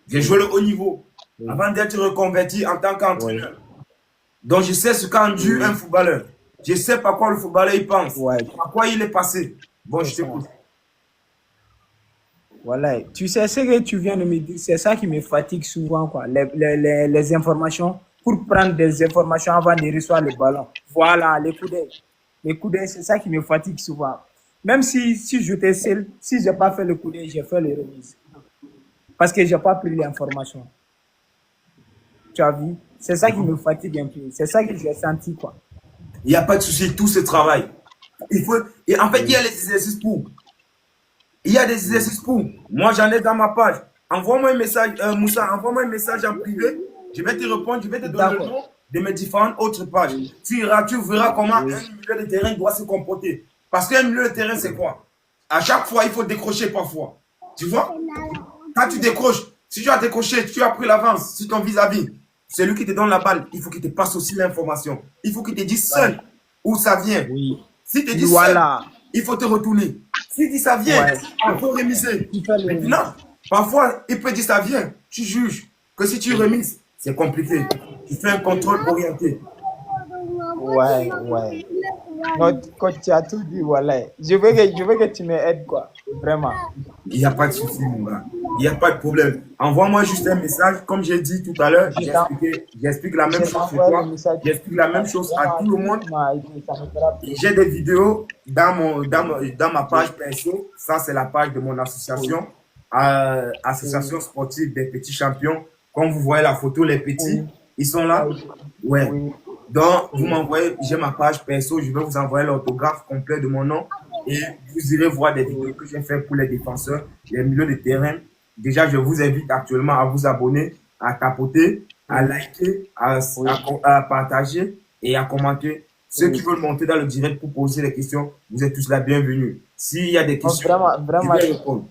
J'ai joué le haut niveau avant d'être reconverti en tant qu'entraîneur. Donc, je sais ce qu'endure un footballeur. Je sais par quoi le footballeur il pense. Ouais. Par quoi il est passé. Bon, je t'écoute. Voilà, tu sais ce que tu viens de me dire, c'est ça qui me fatigue souvent, quoi. Les informations, pour prendre des informations avant de recevoir le ballon. Voilà, les coups d'œil. Les coups d'œil, c'est ça qui me fatigue souvent. Même si j'étais seul, si je n'ai pas fait le coup d'œil, j'ai fait le remise. Parce que je n'ai pas pris l'information. Tu as vu? C'est ça qui me fatigue un peu. C'est ça que j'ai senti, quoi. Il n'y a pas de souci, tout ce travail. Il faut, et en fait, il y a les exercices pour. Il y a des exercices pour. Moi, j'en ai dans ma page. Envoie-moi un message, Moussa, envoie-moi un message en privé. Je vais te répondre, je vais te donner le nom de mes différentes autres pages. Tu iras, tu verras comment un milieu de terrain doit se comporter. Parce qu'un milieu de terrain, c'est quoi? À chaque fois, il faut décrocher parfois. Tu vois? Quand tu décroches, si tu as décroché, tu as pris l'avance sur ton vis-à-vis. Celui qui te donne la balle, il faut qu'il te passe aussi l'information. Il faut qu'il te dise seul où ça vient. Oui. Si tu te dis Voilà. seul, il faut te retourner. Si dit ça vient, il faut remiser. Maintenant, parfois, il peut dire ça vient. Tu juges que si tu remises, c'est compliqué. Tu fais un contrôle orienté. Ouais. Notre coach, tu as tout dit, voilà. Je veux que tu m'aides, quoi. Vraiment. Il n'y a pas de souci, mon gars. Il n'y a pas de problème. Envoie-moi juste un message. Comme j'ai dit tout à l'heure, j'explique la même Je chose que t'envoie le toi. message. J'explique la même chose à tout le monde. Ça me fera plaisir. J'ai des vidéos dans ma page perso. Ça, c'est la page de mon association, Association sportive des petits champions. Comme vous voyez la photo, les petits, ils sont là. Ouais. Oui. Donc, vous m'envoyez, j'ai ma page perso, je vais vous envoyer l'autographe complet de mon nom et vous irez voir des vidéos que j'ai fait pour les défenseurs, les milieux de terrain. Déjà, je vous invite actuellement à vous abonner, à tapoter, à liker, à partager et à commenter. Ceux qui veulent monter dans le direct pour poser des questions, vous êtes tous la bienvenue. S'il y a des questions, Vraiment. je vais répondre.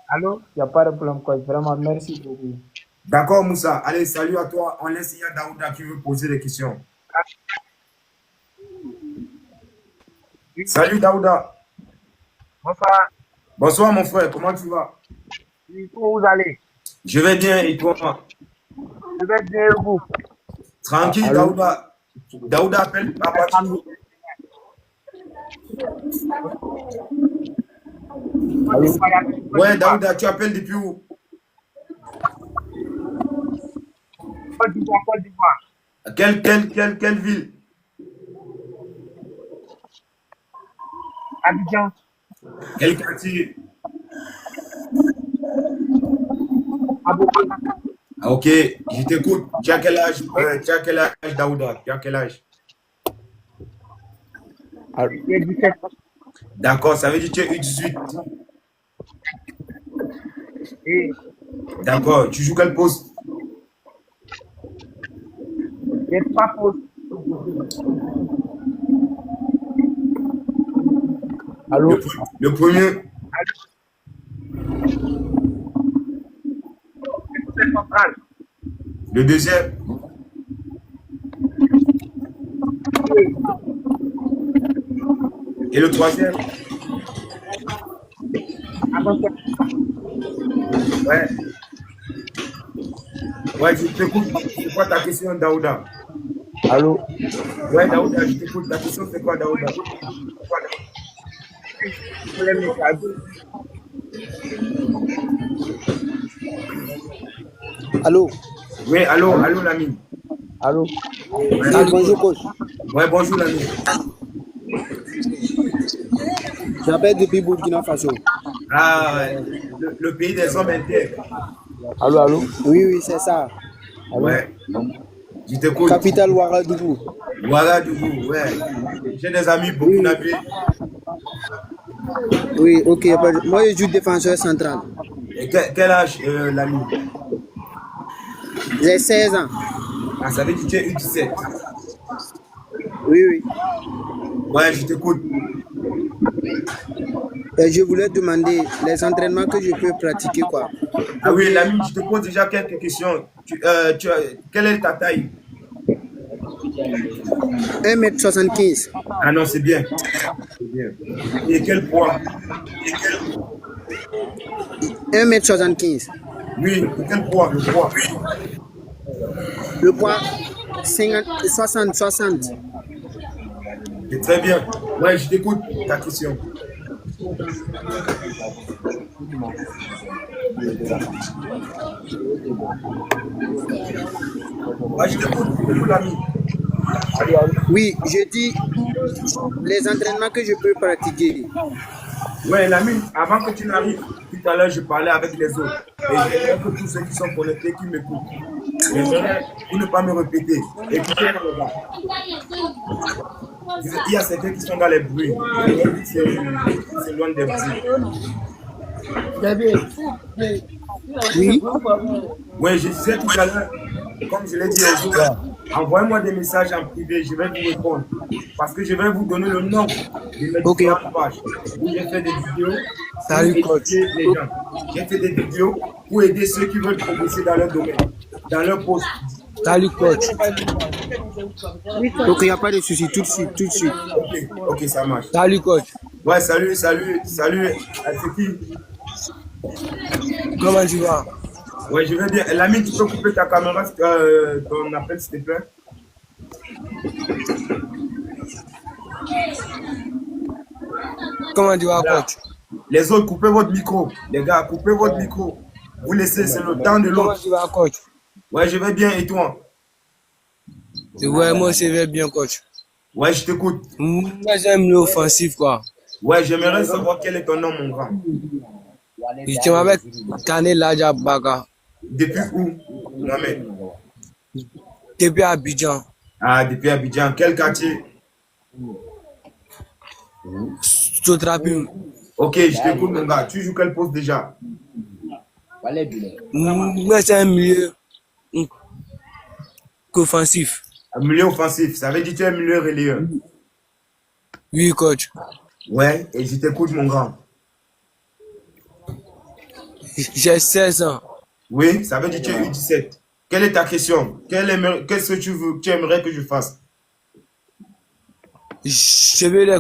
Allô? Il n'y a pas de problème, coach. Vraiment, merci beaucoup. D'accord, Moussa. Allez, salut à toi. On laisse, il y a Daouda qui veut poser des questions. Salut Daouda. Bonsoir. Bonsoir mon frère, comment tu vas? Où vous allez? Je vais bien et toi? Je vais bien et vous? Tranquille, Daouda. Daouda appelle papa. Ouais, Daouda, tu appelles depuis où? Côte d'Ivoire. Quelle ville? Abidjan. Quel quartier? Ah, ok, je t'écoute. Tu as quel âge? Daouda? Tu as quel âge? J'ai 17. D'accord, ça veut dire que tu es U18. Et D'accord, tu joues quel poste? j'ai 3 postes. Allô? Le premier? Central. Le deuxième? Et le troisième? Ouais. Ouais, je t'écoute. C'est quoi ta question, Daouda? Allô? Ouais, Daouda, je t'écoute. Ta question, c'est quoi, Daouda? Allô? Oui, allô, l'ami. Allô? Ouais, Ah, bonjour, coach. ouais, bonjour, l'ami. J'appelle depuis Burkina Faso. Ah, ouais, le pays des hommes intègres. Allô? Oui, c'est ça. Ouais. Je t'écoute. Capitale Ouagadougou. Ouagadougou, ouais. J'ai des amis burkinabés. Oui, ok. Moi, je joue défenseur central. Et quel âge, l'ami? J'ai 16 ans. Ah, ça veut dire que tu es U17. Oui. Ouais, je t'écoute. Et je voulais demander les entraînements que je peux pratiquer, quoi. Ah oui, l'ami, je te pose déjà quelques questions. Quelle est ta taille? 1m75. Ah non, c'est bien. C'est bien. Et quel poids? 1m75. Oui, quel poids? Le poids. Le poids 60. C'est très bien. Ouais, je t'écoute ta question. Ouais, je t'écoute, l'ami. Oui, je dis les entraînements que je peux pratiquer. Ouais, l'ami, avant que tu n'arrives, tout à l'heure, je parlais avec les autres. Et j'aimerais que tous ceux qui sont connectés, qui m'écoutent. J'aimerais, pour ne pas me répéter, écoutez les gars. Il y a certains qui sont dans les bruits. C'est loin des bruits. Oui. Oui, je disais tout à l'heure, comme je l'ai dit aux autres, envoyez-moi des messages en privé, je vais vous répondre. Parce que je vais vous donner le nom de mes différentes pages. Où j'ai fait des vidéos pour éduquer les gens. J'ai fait des vidéos pour aider ceux qui veulent progresser dans leur domaine, dans leur poste. Salut, coach. Ok, il n'y a pas de souci, tout de suite. Ok, ça marche. Salut, coach. Ouais, salut. C'est qui? Comment tu vas? Ouais, je vais bien. L'ami, tu peux couper ta caméra, ton appel, s'il te plaît? Comment tu vas, coach? Les autres, coupez votre micro. Les gars, coupez votre micro. Vous laissez, c'est le temps de Comment l'autre. tu vas, coach? Ouais, je vais bien, et toi? Ouais, moi, je vais bien, coach. Ouais, je t'écoute. Moi, j'aime l'offensif, quoi. Ouais, j'aimerais savoir quel est ton nom, mon grand. Je m'appelle Kane Ladja Baga. Depuis où, Mohamed? Depuis Abidjan. Ah, depuis Abidjan. Quel quartier? Sotrapi. Ok, je t'écoute, mon gars. Tu joues quel poste déjà? Moi, c'est un milieu offensif. Un milieu offensif. Ça veut dire que tu es un milieu relayeur. Oui, coach. Ouais, et je t'écoute, mon grand. J'ai 16 ans. Oui, ça veut dire que tu es U17. Quelle est ta question? Qu'est-ce que tu aimerais que je fasse? Je veux les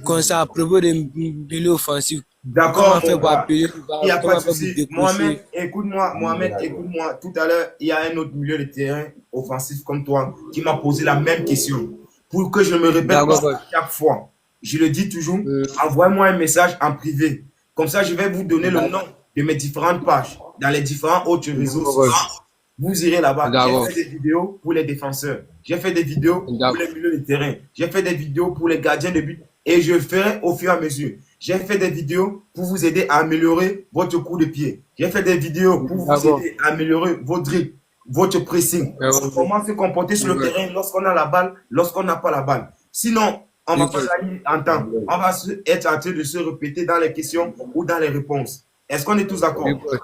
conseils à propos des milieux offensifs. D'accord, Comment faire mon pour gars. appeler? Il n'y a pas Comment de faire pour souci. décrocher? Mohamed, écoute-moi. Mohamed, écoute-moi. Tout à l'heure, il y a un autre milieu de terrain offensif comme toi qui m'a posé la même question. Pour que je ne me répète D'accord, pas coach. chaque fois. Je le dis toujours, envoie-moi un message en privé. Comme ça, je vais vous donner le nom de mes différentes pages dans les différents autres réseaux D'accord. sociaux. Vous irez là-bas. D'accord. J'ai fait des vidéos pour les défenseurs. J'ai fait des vidéos pour D'accord. les milieux de terrain. J'ai fait des vidéos pour les gardiens de but. Et je ferai au fur et à mesure. J'ai fait des vidéos pour vous aider à améliorer votre coup de pied. J'ai fait des vidéos pour vous D'accord. aider à améliorer votre dribble, votre pressing. D'accord. Comment se comporter sur le D'accord. terrain lorsqu'on a la balle, lorsqu'on n'a pas la balle. Sinon, on va Oui, pas coach. gagner en temps. On va être en train de se répéter dans les questions ou dans les réponses. Est-ce qu'on est tous d'accord? Oui, coach.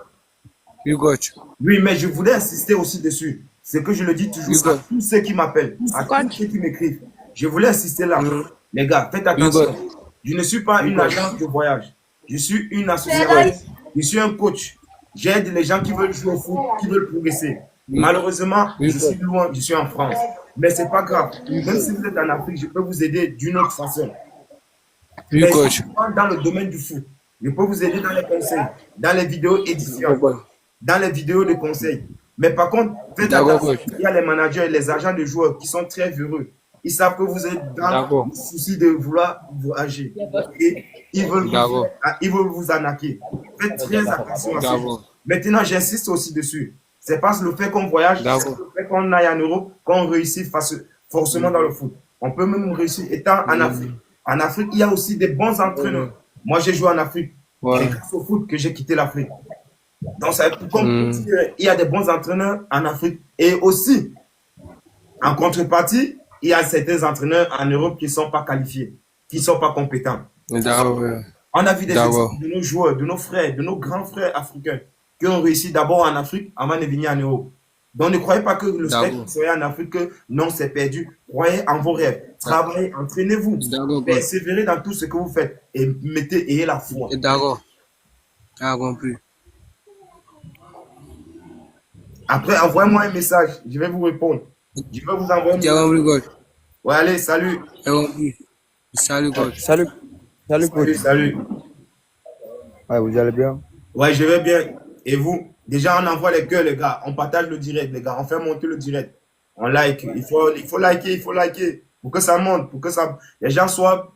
Oui, coach. Oui, mais je voulais insister aussi dessus. C'est que je le dis toujours Oui, à coach. tous ceux qui m'appellent, à tous ceux qui m'écrivent. Je voulais insister là. Mhm. Les gars, faites Oui, attention. coach. Je ne suis pas Oui, une coach. agence de voyage. Je suis une association. Je suis un coach. J'aide les gens qui veulent jouer au foot, qui veulent progresser. Oui. Malheureusement, Oui, je coach. suis loin, je suis en France. Mais c'est pas grave. Même si vous êtes en Afrique, je peux vous aider d'une autre façon. Oui, Mais coach. dans le domaine du foot, je peux vous aider dans les conseils, dans les vidéos éditions, D'accord. dans les vidéos de conseils. Mais par contre, faites D'accord, attention. coach. Il y a les managers et les agents de joueurs qui sont très véreux. Ils savent que vous êtes dans D'accord. le souci de vouloir voyager. Et D'accord. ils veulent vous arnaquer. Faites très attention à ça. D'accord. Maintenant, j'insiste aussi dessus. C'est parce que le fait qu'on voyage, c'est D'accord. le fait qu'on aille en Europe, qu'on réussit forcément dans le foot. On peut même réussir étant en Afrique. En Afrique, il y a aussi des bons entraîneurs. Moi, j'ai joué en Afrique. Ouais. C'est grâce au foot que j'ai quitté l'Afrique. Donc, ça, comme il y a des bons entraîneurs en Afrique. Et aussi, en contrepartie, il y a certains entraîneurs en Europe qui ne sont pas qualifiés, qui ne sont pas compétents. D'accord. On a vu des D'accord. exemples de nos joueurs, de nos frères, de nos grands frères africains qui ont réussi d'abord en Afrique avant de venir en Europe. Donc ne croyez pas que le fait que D'accord. vous soyez en Afrique, que non, c'est perdu. Croyez en vos rêves. Travaillez, entraînez-vous. D'accord. Persévérez dans tout ce que vous faites et ayez la foi. D'accord. Ah, compris. Après, envoyez-moi un message. Je vais vous répondre. Je vais vous envoyer un J'ai message. compris, coach. Ouais, allez, salut. J'ai compris. Salut, coach. Salut. Salut, coach. Salut. Ouais, vous allez bien? Ouais, je vais bien. Et vous? Déjà, on envoie les cœurs, les gars. On partage le direct, les gars. On fait monter le direct. On like. Il faut liker. Pour que ça monte. Pour que les gens soient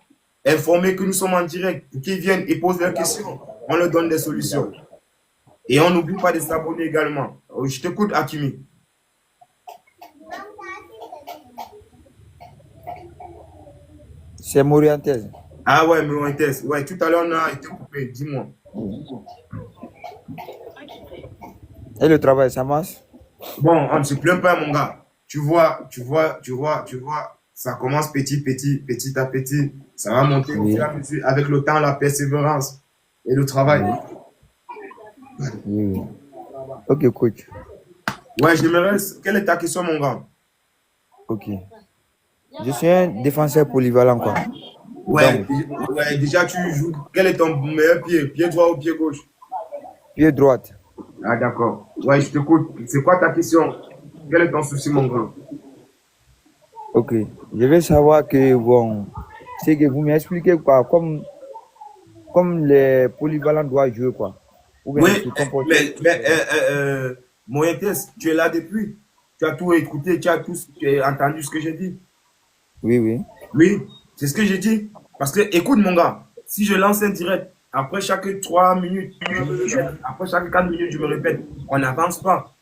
informés que nous sommes en direct. Pour qu'ils viennent et posent leurs questions. On leur donne des solutions. Et on n'oublie pas de s'abonner également. Je t'écoute, Hakimi. C'est Morientes. Ah ouais, Morientes. Ouais, tout à l'heure, on a été coupé. Dis-moi. Et le travail, ça marche? Bon, on ne se plaint pas, mon gars. Tu vois, ça commence petit à petit. Ça va monter au fur et à mesure avec le temps, la persévérance et le travail. Oui. Ok, coach. Ouais, j'aimerais. Quelle est ta question, mon gars? Ok. Je suis un défenseur polyvalent, quoi. Ouais, ouais, déjà, tu joues. Quel est ton meilleur pied? Pied droit ou pied gauche? Pied droite. Ah, d'accord. Ouais, je t'écoute. C'est quoi ta question? Quel est ton souci, mon grand? Ok. Je veux savoir que, bon, c'est que vous m'expliquez, quoi, comme les polyvalents doivent jouer, quoi. Ou bien Oui, se comporter. mais Moïse, tu es là depuis. Tu as tout écouté, tu as entendu ce que j'ai dit. Oui, oui. Oui, c'est ce que j'ai dit. Parce que, écoute, mon gars, si je lance un direct après chaque 3 minutes, je me répète. Après chaque 4 minutes, je me répète. On n'avance pas.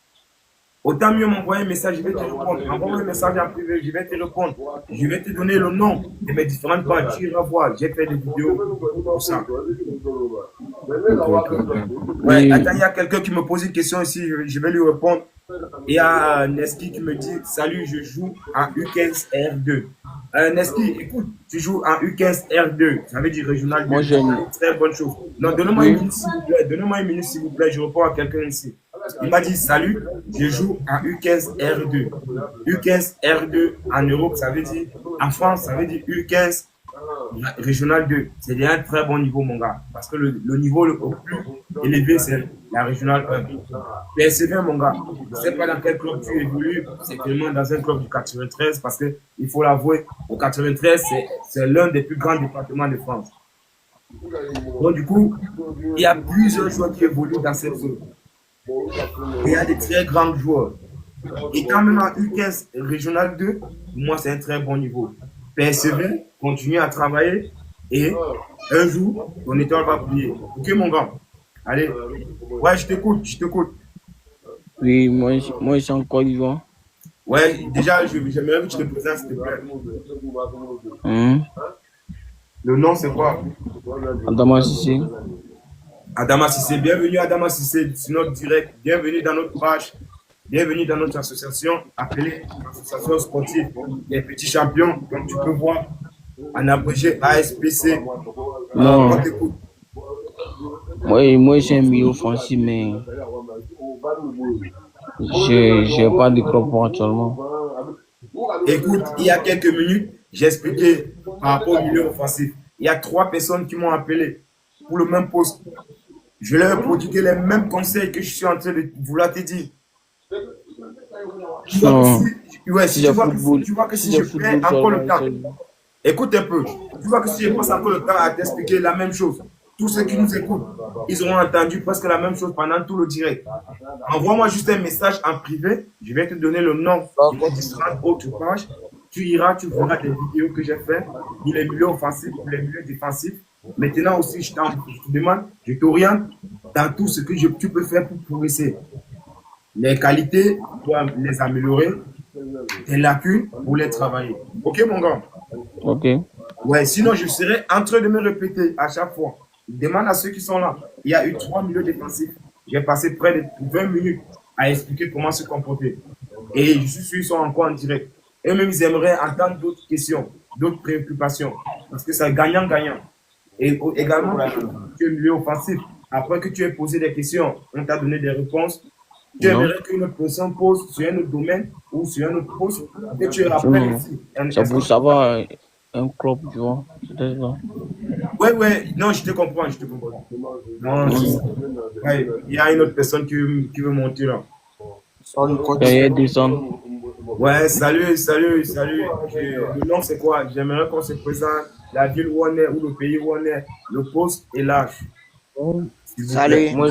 Autant mieux m'envoyer un message, je vais te répondre. Envoie un message en privé, je vais te répondre. Je vais te donner le nom de mes différentes pages. Tu iras voir. J'ai fait des vidéos pour ça. Ouais, Oui, attends, il y a quelqu'un qui me pose une question ici, je vais lui répondre. Il y a Neski qui me dit salut, je joue en U15 R2. Neski, écoute, tu joues en U15 R2, ça veut dire régional 2. moi C'est j'aime. une très bonne chose. Non, donnez-moi une Oui, minute s'il vous plaît. Donnez-moi une minute s'il vous plaît, je réponds à quelqu'un ici. Il m'a dit salut, je joue en U15 R2. U15 R2 en Europe, ça veut dire, en France, ça veut dire U15 régional 2. C'est déjà un très bon niveau, mon gars. Parce que le niveau le plus élevé, c'est la régionale 1. PSV, mon gars, je ne sais pas dans quel club tu évolues. C'est vraiment dans un club du 93 parce qu'il faut l'avouer, au 93, c'est l'un des plus grands départements de France. Donc, du coup, il y a plusieurs joueurs qui évoluent dans cette zone. Il y a des très grands joueurs. Et quand même en U15 régional 2, pour moi, c'est un très bon niveau. PSV, continue à travailler et un jour, ton étoile va briller. Ok, mon gars? Allez. Ouais, je t'écoute, je t'écoute. oui, moi je suis en Côte d'Ivoire. Ouais, déjà, j'aimerais que tu te présentes, s'il te plaît. Hein? Le nom, c'est quoi? Adama Cissé. Adama Sissé. Bienvenue, Adama Sissé, sur notre direct. Bienvenue dans notre page. Bienvenue dans notre association, appelée Association sportive des petits champions, comme tu peux voir, en abrégé ASPC. Non, On t'écoute. moi je suis un milieu offensif, mais je n'ai pas de club pour actuellement. Écoute, il y a quelques minutes, j'ai expliqué par rapport au milieu offensif. Il y a 3 personnes qui m'ont appelé pour le même poste. Je leur ai prodigué les mêmes conseils que je suis en train de vouloir te dire. Tu vois que Non, si, ouais, si si le football, tu vois que si si le je perds football encore le seulement, temps, écoute un peu. Tu vois que si je passe encore le temps à t'expliquer la même chose, tous ceux qui nous écoutent, ils auront entendu presque la même chose pendant tout le direct. Envoie-moi juste un message en privé. Je vais te donner le nom de différentes autres pages. Tu iras, tu verras des vidéos que j'ai faites pour les milieux offensifs, pour les milieux défensifs. Maintenant aussi, je te demande, je t'oriente dans tout ce que tu peux faire pour progresser. Les qualités, pour les améliorer, tes lacunes, pour les travailler. Ok, mon gars? ok. Ouais, sinon je serais en train de me répéter à chaque fois. Demande à ceux qui sont là. Il y a eu 3 milieux défensifs. J'ai passé près de 20 minutes à expliquer comment se comporter. Et je suis sûr qu'ils sont encore en direct. Eux-mêmes, ils aimeraient entendre d'autres questions, d'autres préoccupations. Parce que c'est gagnant-gagnant. Et également, tu es milieu offensif. Après que tu aies posé des questions, on t'a donné des réponses. Tu Non, aimerais qu'une autre personne pose sur un autre domaine ou sur un autre poste que tu non, rappelles non. aussi. C'est pour savoir un club, tu vois. C'était ça. Ouais, ouais, non, je te comprends, je te comprends. Non, ouais, il y a une autre personne qui veut monter là. Derrière descendre. Ouais, salut. Le nom c'est quoi? J'aimerais qu'on se présente, la ville où on est, ou le pays où on est, le poste et l'âge. S'il vous plaît. Salut. Moi,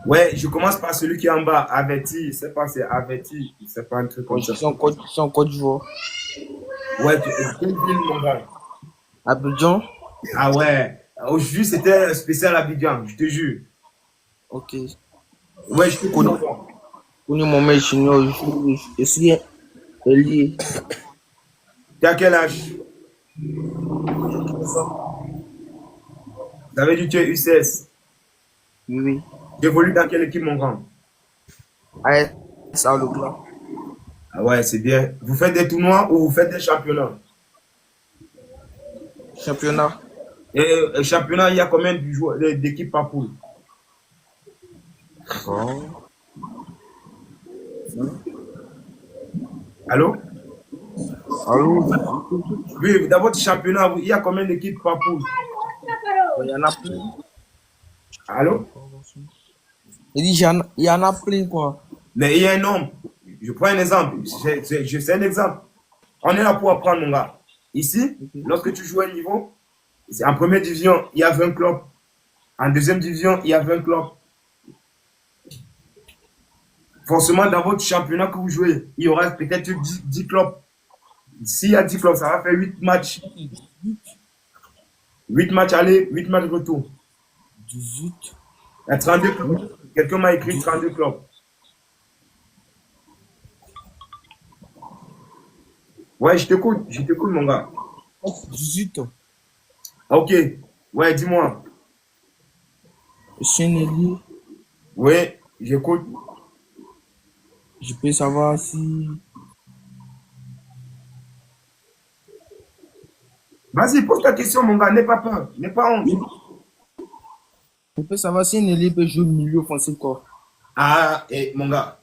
Ouais, je commence par celui qui est en bas, averti, je sais pas, c'est averti, c'est pas un truc comme je ça. suis en Côte d'Ivoire. Ouais, quelle ville, mon gars? Abidjan. Ah ouais, aujourd'hui c'était spécial Abidjan, je te jure. Ok. Ouais, je te Connu, connais. connu mon mec junior. Je suis lié. T'as quel âge? Ça veut dire que tu es U16. Oui, oui. Tu évolues dans quelle équipe, mon grand? AS Alogla. Ah ouais, c'est bien. Vous faites des tournois ou vous faites des championnats? Championnat. Et championnat, il y a combien de joueurs, d'équipes par poule? Oh. Allô? Allô? Oui, dans votre championnat, il y a combien d'équipes par poule? Il y en a plein. Allô? Il dit, il y en a plein, quoi. Mais il y a un nombre. Je prends un exemple. C'est un exemple. On est là pour apprendre, mon gars. Ici, lorsque tu joues à un niveau, en première division, il y a 20 clubs. En deuxième division, il y a 20 clubs. Forcément, dans votre championnat que vous jouez, il y aura peut-être 10 clubs. S'il y a 10 clubs, ça va faire 8 matchs. 8 matchs aller, 8 matchs retour. 18. Il y a 32 clubs. Quelqu'un m'a écrit 32 clubs. Ouais, je t'écoute, mon gars. 18 ans. Ok. Ouais, dis-moi. Chien ailier, Oui, j'écoute. je peux savoir si. Vas-y, pose ta question, mon gars. N'aie pas peur. N'aie pas honte. Je peux savoir si un ailier peut jouer milieu offensif quoi. Ah, et mon gars.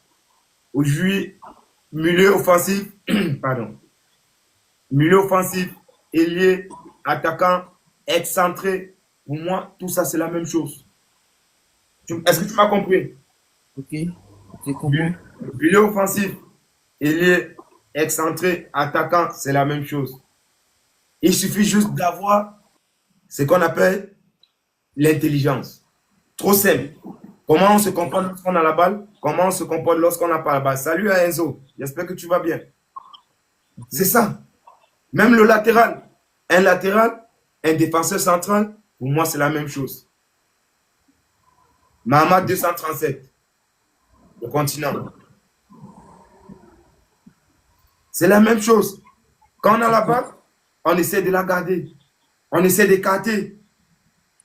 Aujourd'hui, milieu offensif. Pardon. Milieu offensif, ailier, attaquant, excentré. Pour moi, tout ça, c'est la même chose. Est-ce que tu m'as compris? Ok, j'ai compris. Milieu offensif, ailier, excentré, attaquant, c'est la même chose. Il suffit juste d'avoir ce qu'on appelle l'intelligence. Trop simple. Comment on se comporte lorsqu'on a la balle? Comment on se comporte lorsqu'on n'a pas la balle? Salut à Enzo. J'espère que tu vas bien. C'est ça. Même le latéral. Un latéral, un défenseur central, pour moi, c'est la même chose. Mahama 237. Le continent. C'est la même chose. Quand on a la balle, on essaie de la garder. On essaie d'écarter.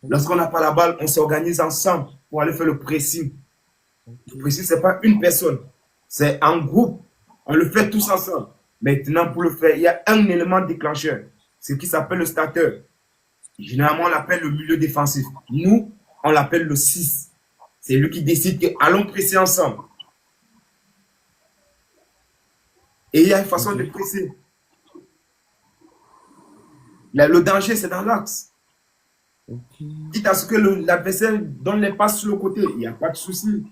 Lorsqu'on n'a pas la balle, on s'organise ensemble pour aller faire le pressing. Le pressing, ce n'est pas une personne. C'est un groupe. On le fait tous ensemble. Maintenant, pour le faire, il y a un élément déclencheur. Ce qui s'appelle le starter. Généralement, on l'appelle le milieu défensif. Nous, on l'appelle le 6. C'est lui qui décide que allons presser ensemble. Et il y a une façon de presser. Le danger, c'est dans l'axe. Quitte à ce que l'adversaire donne les passes sur le côté, il n'y a pas de souci.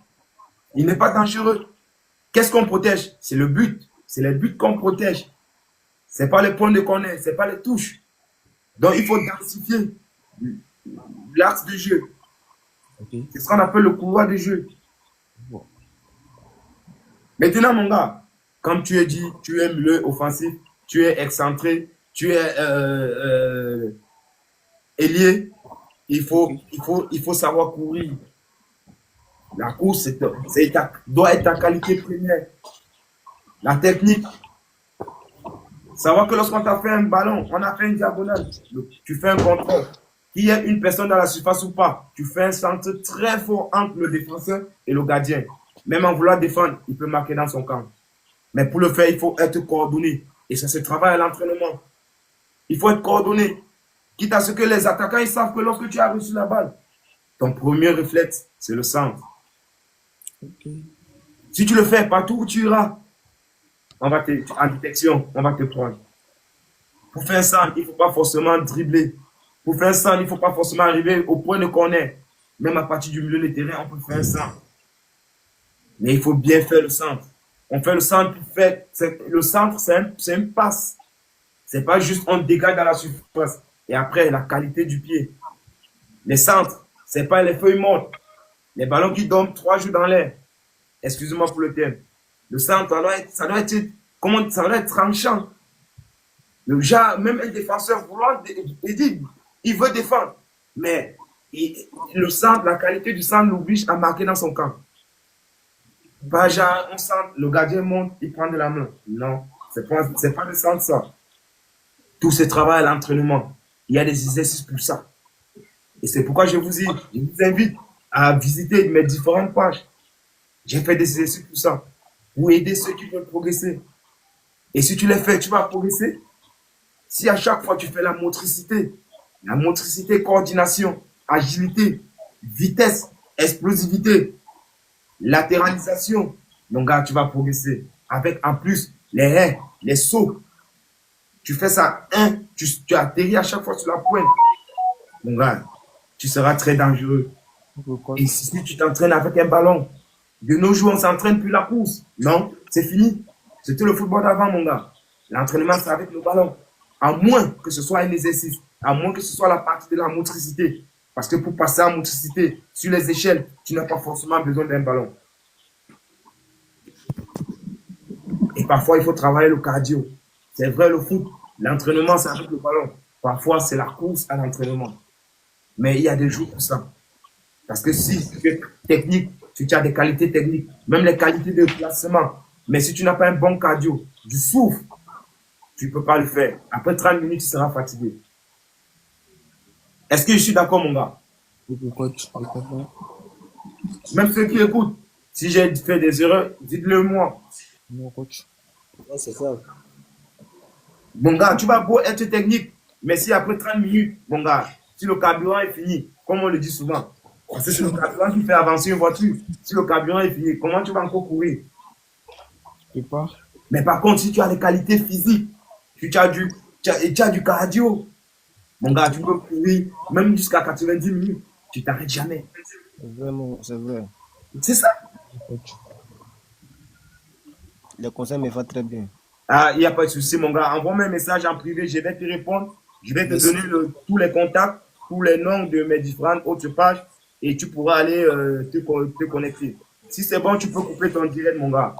Il n'est pas dangereux. Qu'est-ce qu'on protège? C'est le but. C'est les buts qu'on protège. Ce n'est pas les points de corner, ce n'est pas les touches. Donc, il faut densifier l'axe de jeu. Okay. C'est ce qu'on appelle le couloir de jeu. Bon. Maintenant, mon gars, comme tu as dit, tu es milieu offensif, tu es excentré, tu es ailier, il faut savoir courir. La course doit être ta qualité première. La technique. Savoir que lorsqu'on t'a fait un ballon, on a fait une diagonale, tu fais un contrôle. Qu'il y ait une personne dans la surface ou pas, tu fais un centre très fort entre le défenseur et le gardien. Même en vouloir défendre, il peut marquer dans son camp. Mais pour le faire, il faut être coordonné. Et ça se travaille à l'entraînement. Il faut être coordonné. Quitte à ce que les attaquants ils savent que lorsque tu as reçu la balle, ton premier réflexe, c'est le centre. Okay. Si tu le fais partout où tu iras, en détection, on va te prendre. Pour faire un centre, il ne faut pas forcément dribbler. Pour faire un centre, il ne faut pas forcément arriver au point de corner. Même à partir du milieu de terrain, on peut faire un centre. Mais il faut bien faire le centre. On fait le centre pour faire. Le centre, c'est une passe. Ce n'est pas juste on dégage dans la surface. Et après, la qualité du pied. Les centres, ce n'est pas les feuilles mortes. Les ballons qui dorment 3 jours dans l'air. Excusez-moi pour le terme. Le centre, ça doit être tranchant. Même un défenseur voulant, il veut défendre. Mais le centre, la qualité du centre l'oblige à marquer dans son camp. Pas genre, on centre, le gardien monte, il prend de la main. Non, c'est pas le centre ça. Tout ce travail à l'entraînement. Il y a des exercices pour ça. Et c'est pourquoi je vous invite à visiter mes différentes pages. J'ai fait des exercices pour ça. Pour aider ceux qui veulent progresser. Et si tu les fais, tu vas progresser. Si à chaque fois tu fais la motricité, coordination, agilité, vitesse, explosivité, latéralisation, mon gars, tu vas progresser. Avec en plus les haies, les sauts. Tu fais ça, tu atterris à chaque fois sur la pointe. Mon gars, tu seras très dangereux. Et si tu t'entraînes avec un ballon, de nos jours, on s'entraîne plus la course. Non, c'est fini. C'était le football d'avant, mon gars. L'entraînement, c'est avec le ballon. À moins que ce soit un exercice, à moins que ce soit la partie de la motricité. Parce que pour passer en motricité, sur les échelles, tu n'as pas forcément besoin d'un ballon. Et parfois, il faut travailler le cardio. C'est vrai, le foot, l'entraînement, c'est avec le ballon. Parfois, c'est la course à l'entraînement. Mais il y a des jours pour ça. Parce que si tu es technique, si tu as des qualités techniques, même les qualités de placement, mais si tu n'as pas un bon cardio, du souffle, tu ne peux pas le faire. Après 30 minutes, tu seras fatigué. Est-ce que je suis d'accord, mon gars? Ok, coach. Je comprends. Même ceux qui écoutent, si j'ai fait des erreurs, dites-le moi. Non, coach. Ouais, c'est ça. Mon gars, tu vas beau être technique, mais si après 30 minutes, mon gars, si le carburant est fini, comme on le dit souvent, parce que c'est le carburant qui fait avancer une voiture. Si le carburant est fini, comment tu vas encore courir? Je peux pas. Mais par contre, si tu as des qualités physiques, tu as du cardio, mon gars, tu peux courir même jusqu'à 90 minutes. Tu t'arrêtes jamais. Vraiment, c'est vrai. C'est ça. Coach. Les conseils me font très bien. Ah, il n'y a pas de souci, mon gars. Envoie-moi un message en privé, je vais te répondre. Je vais te Merci. donner tous les contacts, tous les noms de mes différentes autres pages et tu pourras aller te connecter. Si c'est bon, tu peux couper ton direct, mon gars.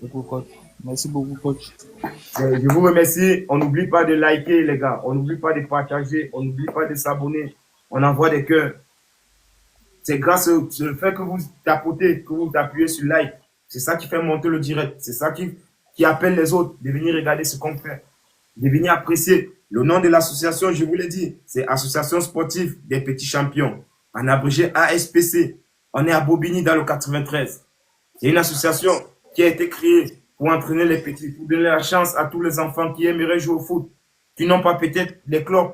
Ok, coach. Merci beaucoup, coach. Je vous remercie. On n'oublie pas de liker, les gars. On n'oublie pas de partager. On n'oublie pas de s'abonner. On envoie des cœurs. C'est grâce au fait que vous tapotez, que vous appuyez sur like. C'est ça qui fait monter le direct. C'est ça qui appelle les autres de venir regarder ce qu'on fait, de venir apprécier. Le nom de l'association, je vous l'ai dit, c'est Association sportive des petits champions. En abrégé ASPC. On est à Bobigny dans le 93. C'est une association qui a été créée pour entraîner les petits, pour donner la chance à tous les enfants qui aimeraient jouer au foot, qui n'ont pas peut-être les clubs.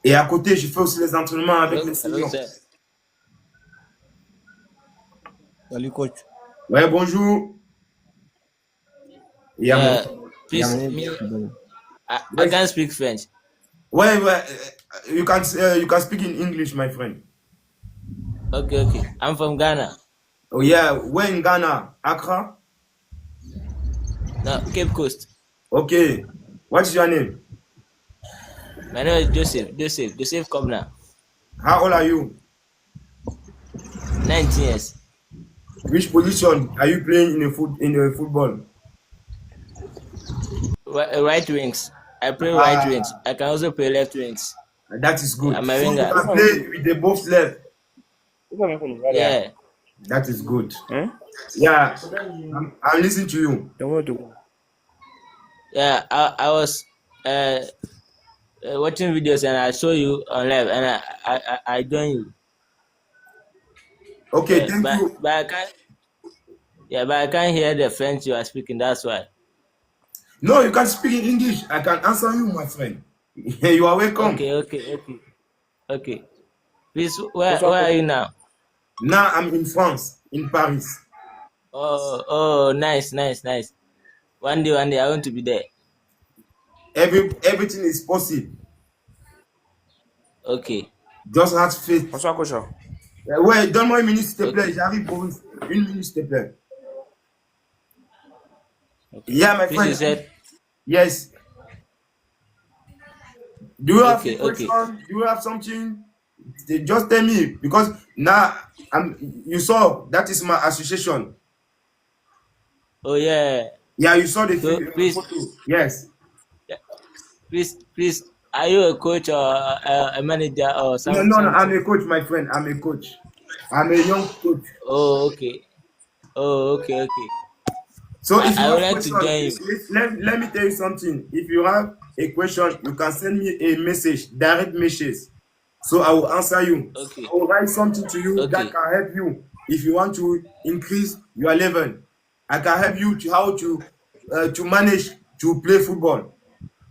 Et à côté, je fais aussi les entraînements avec les seniors. Salut, coach. Ouais, bonjour. Yeah, please, I can't speak French. Ouais, you can speak in English, my friend. Okay. I'm from Ghana. Oh yeah, where in Ghana? Accra? No, Cape Coast. Okay. What's your name? My name is Joseph Kobna. How old are you? 19 years. Which position are you playing in the football? Right wings. I play right wings. I can also play left wings. That is good. I'm a So you winger. can play with the both left. Yeah. That is good. Yeah, I'm listening to you. Yeah, I was watching videos and I saw you on live and I joined you. Okay, Yeah, thank you. but I can't hear the French you are speaking. That's why. No, you can speak in English. I can answer you, my friend. You are welcome. Okay. Please, where are you now? Now I'm in France, in Paris. Oh, nice. One day I want to be there. Everything is possible. Okay. Just have faith. Bonsoir, coach. Ouais, donne-moi une minute, s'il te plaît. J'arrive pour une minute, s'il te plaît. Yeah, my Please, friend. you said. Yes. Do you have Okay, a question? Do you have something? Just tell me, because now you saw that is my association. Oh yeah. Yeah, you saw the So, please. photo. Yes. Please. Are you a coach or a manager or something? No, I'm a coach, my friend. I'm a coach. I'm a young coach. Oh, okay. So if you I would have like to questions, let me tell you something. If you have a question, you can send me a message, direct message. So I will answer you. Okay. I will write something to you Okay. that can help you if you want to increase your level. I can help you to how to manage to play football,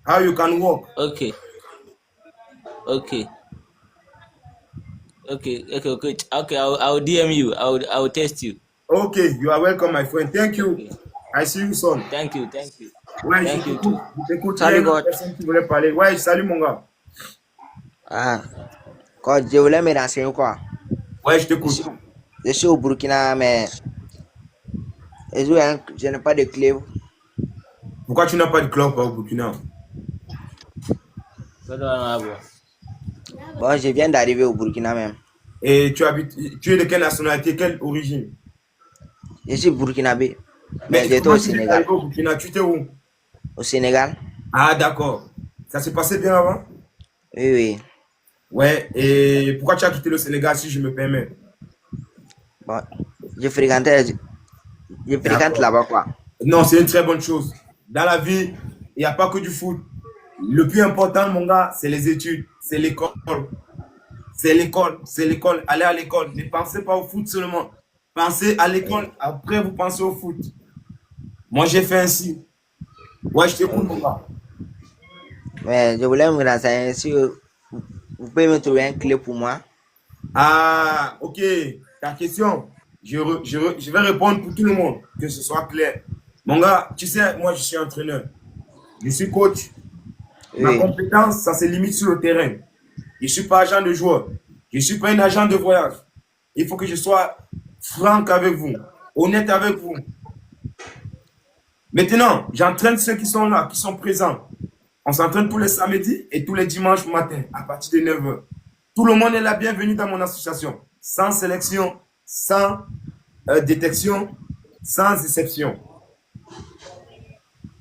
how you can walk. Okay. Coach. Okay, I'll DM you. I'll text you. Okay, you are welcome, my friend. Thank you. Okay. I see you soon. Thank you. Ouais, Thank je you t'écoute. too. Je t'écoute. Salut, Il y a une God. personne qui voulait parler. Ouais, salut mon gars. Ah, quand je voulais me renseigner quoi. Ouais, je t'écoute. Je suis au Burkina, mais je n'ai pas de club. Pourquoi tu n'as pas de club au Burkina? Bon, je viens d'arriver au Burkina même. Et tu es de quelle nationalité, quelle origine? Je suis burkinabé, mais Mais j'étais comment au tu es Sénégal. arrivé au Burkina? Tu étais où? Au Sénégal, Ah, d'accord. Ça s'est passé bien avant? Oui, oui. Ouais, et pourquoi tu as quitté le Sénégal, si je me permets? Bon, je fréquentais, je fréquente D'accord. là-bas, quoi. Non, c'est une très bonne chose. Dans la vie, il n'y a pas que du foot. Le plus important, mon gars, c'est les études, c'est l'école. C'est l'école, c'est l'école. Allez à l'école. Ne pensez pas au foot seulement. Pensez à l'école, après vous pensez au foot. Moi, j'ai fait ainsi. Ouais, je t'écoute, mon Ok. gars. Mais je voulais me renseigner si vous pouvez me trouver un clé pour moi. Ah, ok. Ta question, je vais répondre pour tout le monde, que ce soit clair. Mon gars, tu sais, moi, je suis entraîneur. Je suis coach. Ma Oui, compétence, ça se limite sur le terrain. Je ne suis pas agent de joueur. Je ne suis pas un agent de voyage. Il faut que je sois franc avec vous, honnête avec vous. Maintenant, j'entraîne ceux qui sont là, qui sont présents. On s'entraîne tous les samedis et tous les dimanches matin à partir de 9 heures. Tout le monde est la bienvenue dans mon association. Sans sélection, sans détection, sans exception.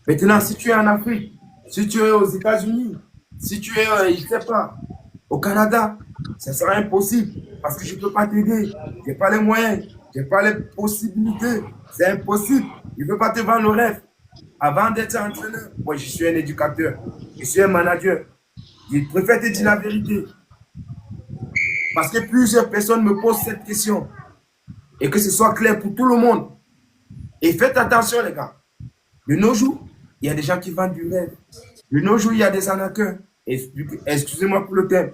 Maintenant, si tu es en Afrique, si tu es aux États-Unis, si tu es, je ne sais pas, au Canada, ça sera impossible parce que je ne peux pas t'aider. Je n'ai pas les moyens, je n'ai pas les possibilités. C'est impossible. Je ne peux pas te vendre le rêve. Avant d'être entraîneur, moi, je suis un éducateur. Je suis un manager. Je préfère te dire la vérité. Parce que plusieurs personnes me posent cette question. Et que ce soit clair pour tout le monde. Et faites attention, les gars. De nos jours, il y a des gens qui vendent du rêve. De nos jours, il y a des arnaqueurs. Excusez-moi pour le terme.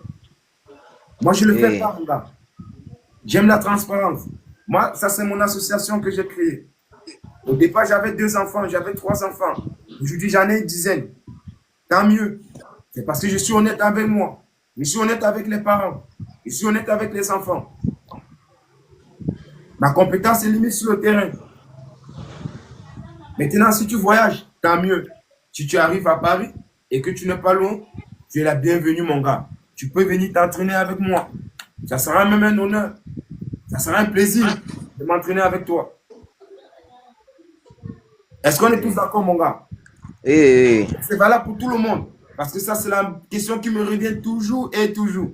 Moi, je ne le fais oui. pas, mon gars. J'aime la transparence. Moi, ça, c'est mon association que j'ai créée. Au départ, j'avais 2 enfants, j'avais 3 enfants. Aujourd'hui, j'en ai une dizaine. Tant mieux. C'est parce que je suis honnête avec moi. Je suis honnête avec les parents. Je suis honnête avec les enfants. Ma compétence est limite sur le terrain. Maintenant, si tu voyages, tant mieux. Si tu arrives à Paris et que tu n'es pas loin, tu es la bienvenue, mon gars. Tu peux venir t'entraîner avec moi. Ça sera même un honneur. Ça sera un plaisir de m'entraîner avec toi. Est-ce qu'on est tous d'accord, mon gars? Oui, oui, oui. C'est valable pour tout le monde. Parce que ça, c'est la question qui me revient toujours et toujours.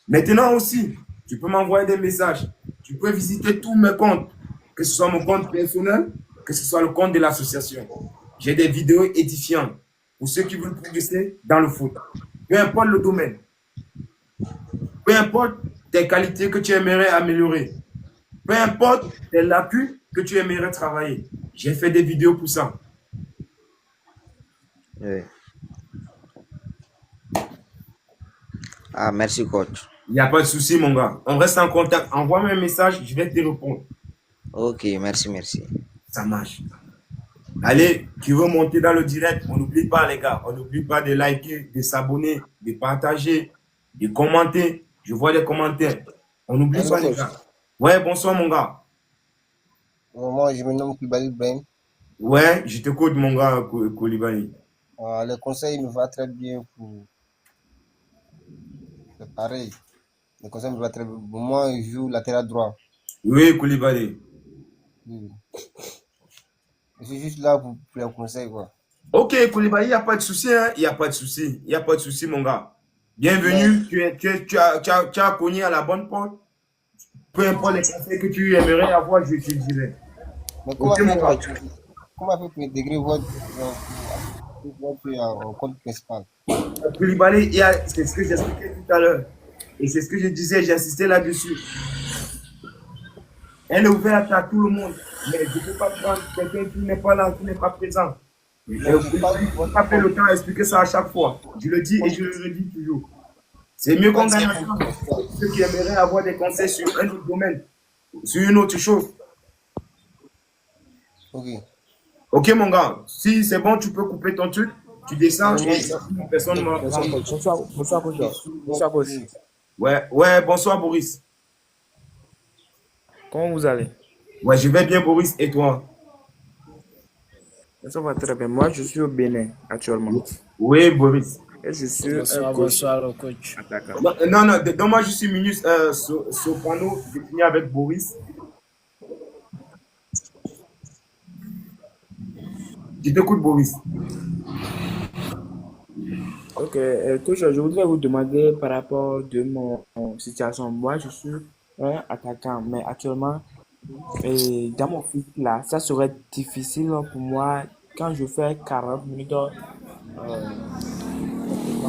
Maintenant aussi, tu peux m'envoyer des messages. Tu peux visiter tous mes comptes. Que ce soit mon compte personnel, que ce soit le compte de l'association. J'ai des vidéos édifiantes pour ceux qui veulent progresser dans le foot. Peu importe le domaine. Peu importe tes qualités que tu aimerais améliorer. Peu importe tes lacunes que tu aimerais travailler. J'ai fait des vidéos pour ça. Oui. Ah, merci, coach. Il n'y a pas de souci, mon gars. On reste en contact. Envoie-moi un message, je vais te répondre. Ok, merci, merci. Ça marche. Allez, tu veux monter dans le direct, on n'oublie pas, les gars. On n'oublie pas de liker, de s'abonner, de partager, de commenter. Je vois les commentaires. On n'oublie Allô, pas, les coach. gars. Ouais, bonsoir, mon gars. Moi, je me nomme Koulibaly Ibrahim. Ouais, je t'écoute, mon gars, Koulibaly. Le conseil me va très bien pour. C'est pareil. Le conseil me va très bien. Pour moi, je joue latéral droit. Oui, Koulibaly. Oui. Je suis juste là pour les conseils, quoi. Ok, Koulibaly, il n'y a pas de souci, hein. Il n'y a pas de souci. Il n'y a pas de souci, mon gars. Mais, Bienvenue. Tu as cogné à la bonne porte. Peu importe les conseils que tu aimerais avoir, je te dirai. mais comment Ok, mon faire gars. pour intégrer votre compte principal? Koulibaly, c'est ce que j'expliquais tout à l'heure. Et c'est ce que je disais, j'insistais là-dessus. Elle est ouverte à tout le monde. Mais je ne peux pas prendre quelqu'un qui n'est pas là, qui n'est pas présent. Et Non, je parle Koulibaly, on n'a pas fait le temps d'expliquer ça à chaque fois. Je le dis et je le redis toujours. C'est mieux qu'on gagne ensemble. Ceux qui aimeraient avoir des conseils sur un autre domaine, sur une autre chose. Ok. Ok, mon gars, si c'est bon, tu peux couper ton truc. Tu descends et personne ne m'a. Bonsoir, bonsoir, coach. Bonsoir, coach. Ouais, bonsoir, Boris. Comment vous allez? Ouais, je vais bien, Boris, et toi? Ça va très bien. Moi, je suis au Bénin actuellement. Oui, Boris. Et je suis Bonsoir, un coach bonsoir, coach. attaquant. Non, donne-moi juste une minute, soprano, je finis avec Boris. Je t'écoute, Boris. Ok, coach, je voudrais vous demander par rapport de mon situation. Moi, je suis un attaquant, mais actuellement, dans mon foot là, ça serait difficile pour moi quand je fais 40 minutes d'entraînement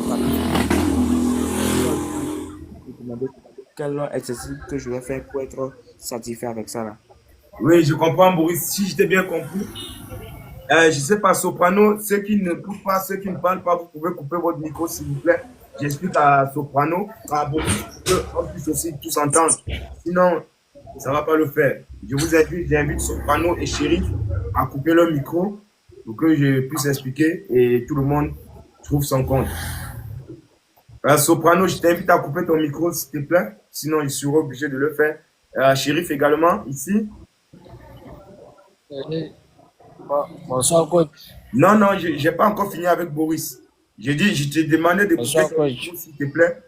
par jour. Pourquoi vous demander quel exercice que je vais faire pour être satisfait avec ça là? Oui, je comprends, Boris. Si je t'ai bien compris, je ne sais pas, soprano, ceux qui ne coupent pas, ceux qui ne parlent pas, vous pouvez couper votre micro, s'il vous plaît. J'explique à soprano, à Boris, pour qu'on puisse aussi tous entendre. Sinon, ça ne va pas le faire. J'invite soprano et chéri à couper leur micro pour que je puisse expliquer et tout le monde trouve son compte. Soprano, je t'invite à couper ton micro, s'il te plaît. Sinon, je serai obligé de le faire. Shérif également, ici. Bonsoir, coach. Non, non, je n'ai pas encore fini avec Boris. J'ai dit, je t'ai demandé de couper Bonsoir, ton coach. micro, s'il te plaît.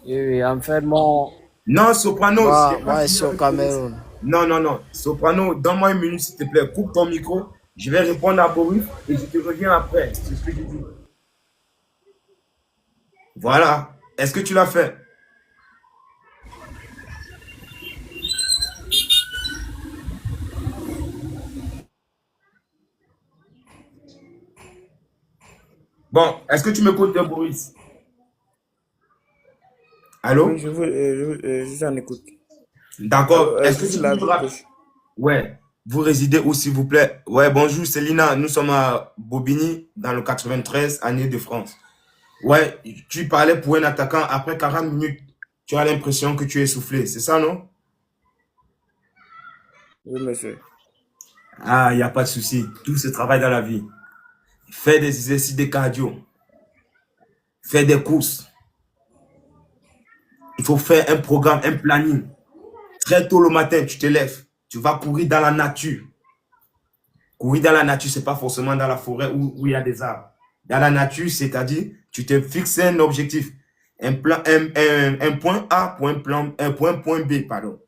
Oui, en fait, mon. Non, soprano. Moi, je suis au Cameroun. Non, non, non. Soprano, donne-moi une minute, s'il te plaît. Coupe ton micro. Je vais répondre à Boris et je te reviens après. C'est ce que je dis. Voilà. Est-ce que tu l'as fait? Bon, est-ce que tu m'écoutes, Boris? Allô? Oui, je vous en écoute. D'accord. Est-ce que Juste tu là, peux me rappeler? Ouais. Vous résidez où, s'il vous plaît? Ouais, bonjour, Célina. Nous sommes à Bobigny, dans le 93, en Île-de-France. Ouais, tu parlais pour un attaquant. Après 40 minutes, tu as l'impression que tu es essoufflé. C'est ça, non? Oui, monsieur. Ah, il n'y a pas de souci. Tout se travaille dans la vie. Fais des exercices de cardio. Fais des courses. Il faut faire un programme, un planning. Très tôt le matin, tu te lèves. Tu vas courir dans la nature. Courir dans la nature, ce n'est pas forcément dans la forêt où il y a des arbres. Dans la nature, c'est-à-dire, tu te fixes un objectif. Un point A pour point B, pardon.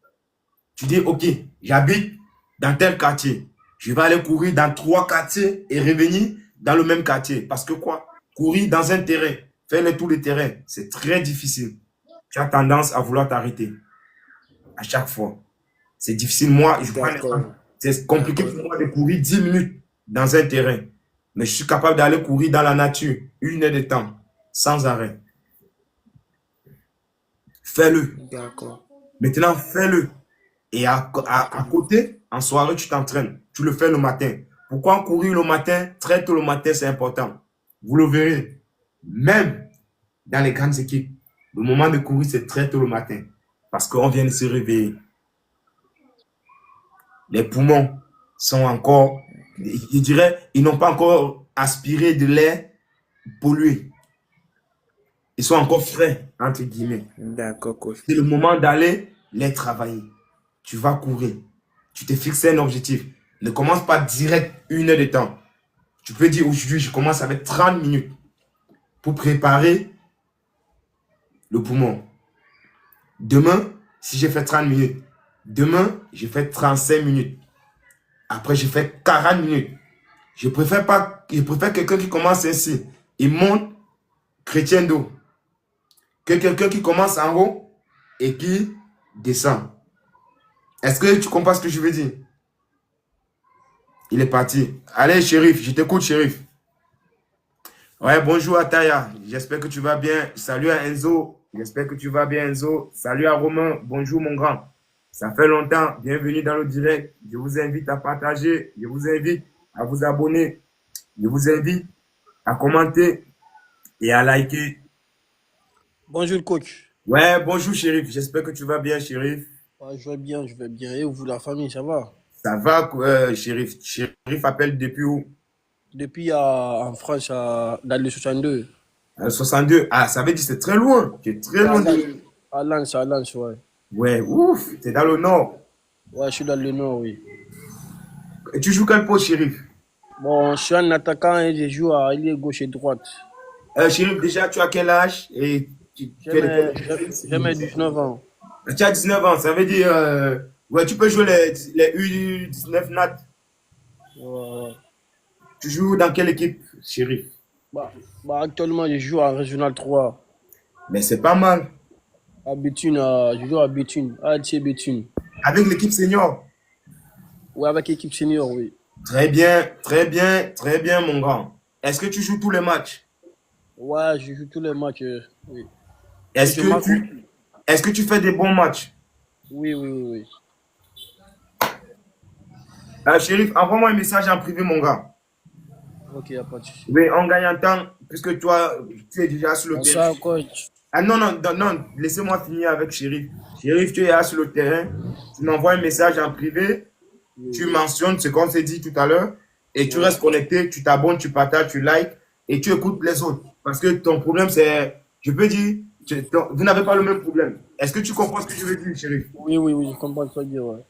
Tu dis, OK, j'habite dans tel quartier. Je vais aller courir dans 3 quartiers et revenir dans le même quartier. Parce que quoi? Courir dans un terrain, faire le tour du terrain, c'est très difficile. Tu as tendance à vouloir t'arrêter. À chaque fois. C'est difficile. Moi, c'est compliqué pour moi de courir 10 minutes dans un terrain. Mais je suis capable d'aller courir dans la nature 1 heure de temps, sans arrêt. Fais-le. D'accord. Maintenant, fais-le. Et à côté, en soirée, tu t'entraînes. Tu le fais le matin. Pourquoi courir le matin? Très tôt le matin, c'est important. Vous le verrez. Même dans les grandes équipes, le moment de courir, c'est très tôt le matin. Parce qu'on vient de se réveiller. Les poumons sont encore, je dirais, ils n'ont pas encore aspiré de l'air pollué. Ils sont encore frais, entre guillemets. D'accord, coach. C'est le moment d'aller les travailler. Tu vas courir. Tu te fixes un objectif. Ne commence pas direct 1 heure de temps. Tu peux dire aujourd'hui, je commence avec 30 minutes pour préparer le poumon. Demain, si j'ai fait 30 minutes, demain, j'ai fait 35 minutes. Après, j'ai fait 40 minutes. Je préfère quelqu'un qui commence ainsi. Il monte crescendo. Que quelqu'un qui commence en haut et qui descend. Est-ce que tu comprends ce que je veux dire? Il est parti. Allez, shérif, je t'écoute, shérif. Ouais, bonjour Ataya. J'espère que tu vas bien. Salut à Enzo. J'espère que tu vas bien, Enzo. Salut à Romain. Bonjour, mon grand. Ça fait longtemps. Bienvenue dans le direct. Je vous invite à partager. Je vous invite à vous abonner. Je vous invite à commenter et à liker. Bonjour, coach. Ouais, bonjour, shérif. J'espère que tu vas bien, shérif. Ouais, je vais bien, je vais bien. Et vous, la famille, ça va? Ça va, shérif. Shérif appelle depuis où? Depuis en France, dans le 62. 62. Ah, ça veut dire que c'est très loin. C'est très loin. À Lens, ouais. Ouais, ouf. T'es dans le nord. Ouais, je suis dans le nord, oui. Et tu joues quel poste, shérif? Bon, je suis un attaquant et je joue à ailier gauche et droite. Shérif, déjà, tu as quel âge? Et J'ai mes 19 ans. Tu as 19 ans, ça veut dire... ouais, tu peux jouer les U19 NAT. Ouais. Tu joues dans quelle équipe, Chérif? Actuellement, je joue en Régional 3. Mais c'est pas mal. À Béthune, je joue à Béthune, à Béthune. Avec l'équipe senior? Oui, avec l'équipe senior, oui. Très bien, très bien, très bien, mon grand. Est-ce que tu joues tous les matchs? Ouais, je joue tous les matchs, oui. Est-ce que tu fais des bons matchs? Oui, oui, oui, oui. Chérif, envoie-moi un message en privé, mon gars. Ok, il n'y a pas de souci. Oui, on gagne en temps, puisque toi, tu es déjà sur le terrain. Bonsoir, coach. Ah non, non, non, non, laissez-moi finir avec Chérif. Chérif, tu es là sur le terrain. Tu m'envoies un message en privé. Tu mentionnes ce qu'on s'est dit tout à l'heure. Et tu restes connecté, tu t'abonnes, tu partages, tu likes. Et tu écoutes les autres. Parce que ton problème, c'est... Je peux dire, vous n'avez pas le même problème. Est-ce que tu comprends ce que je veux dire, Chérif? Oui, oui, oui, je comprends ce que tu veux dire, ouais.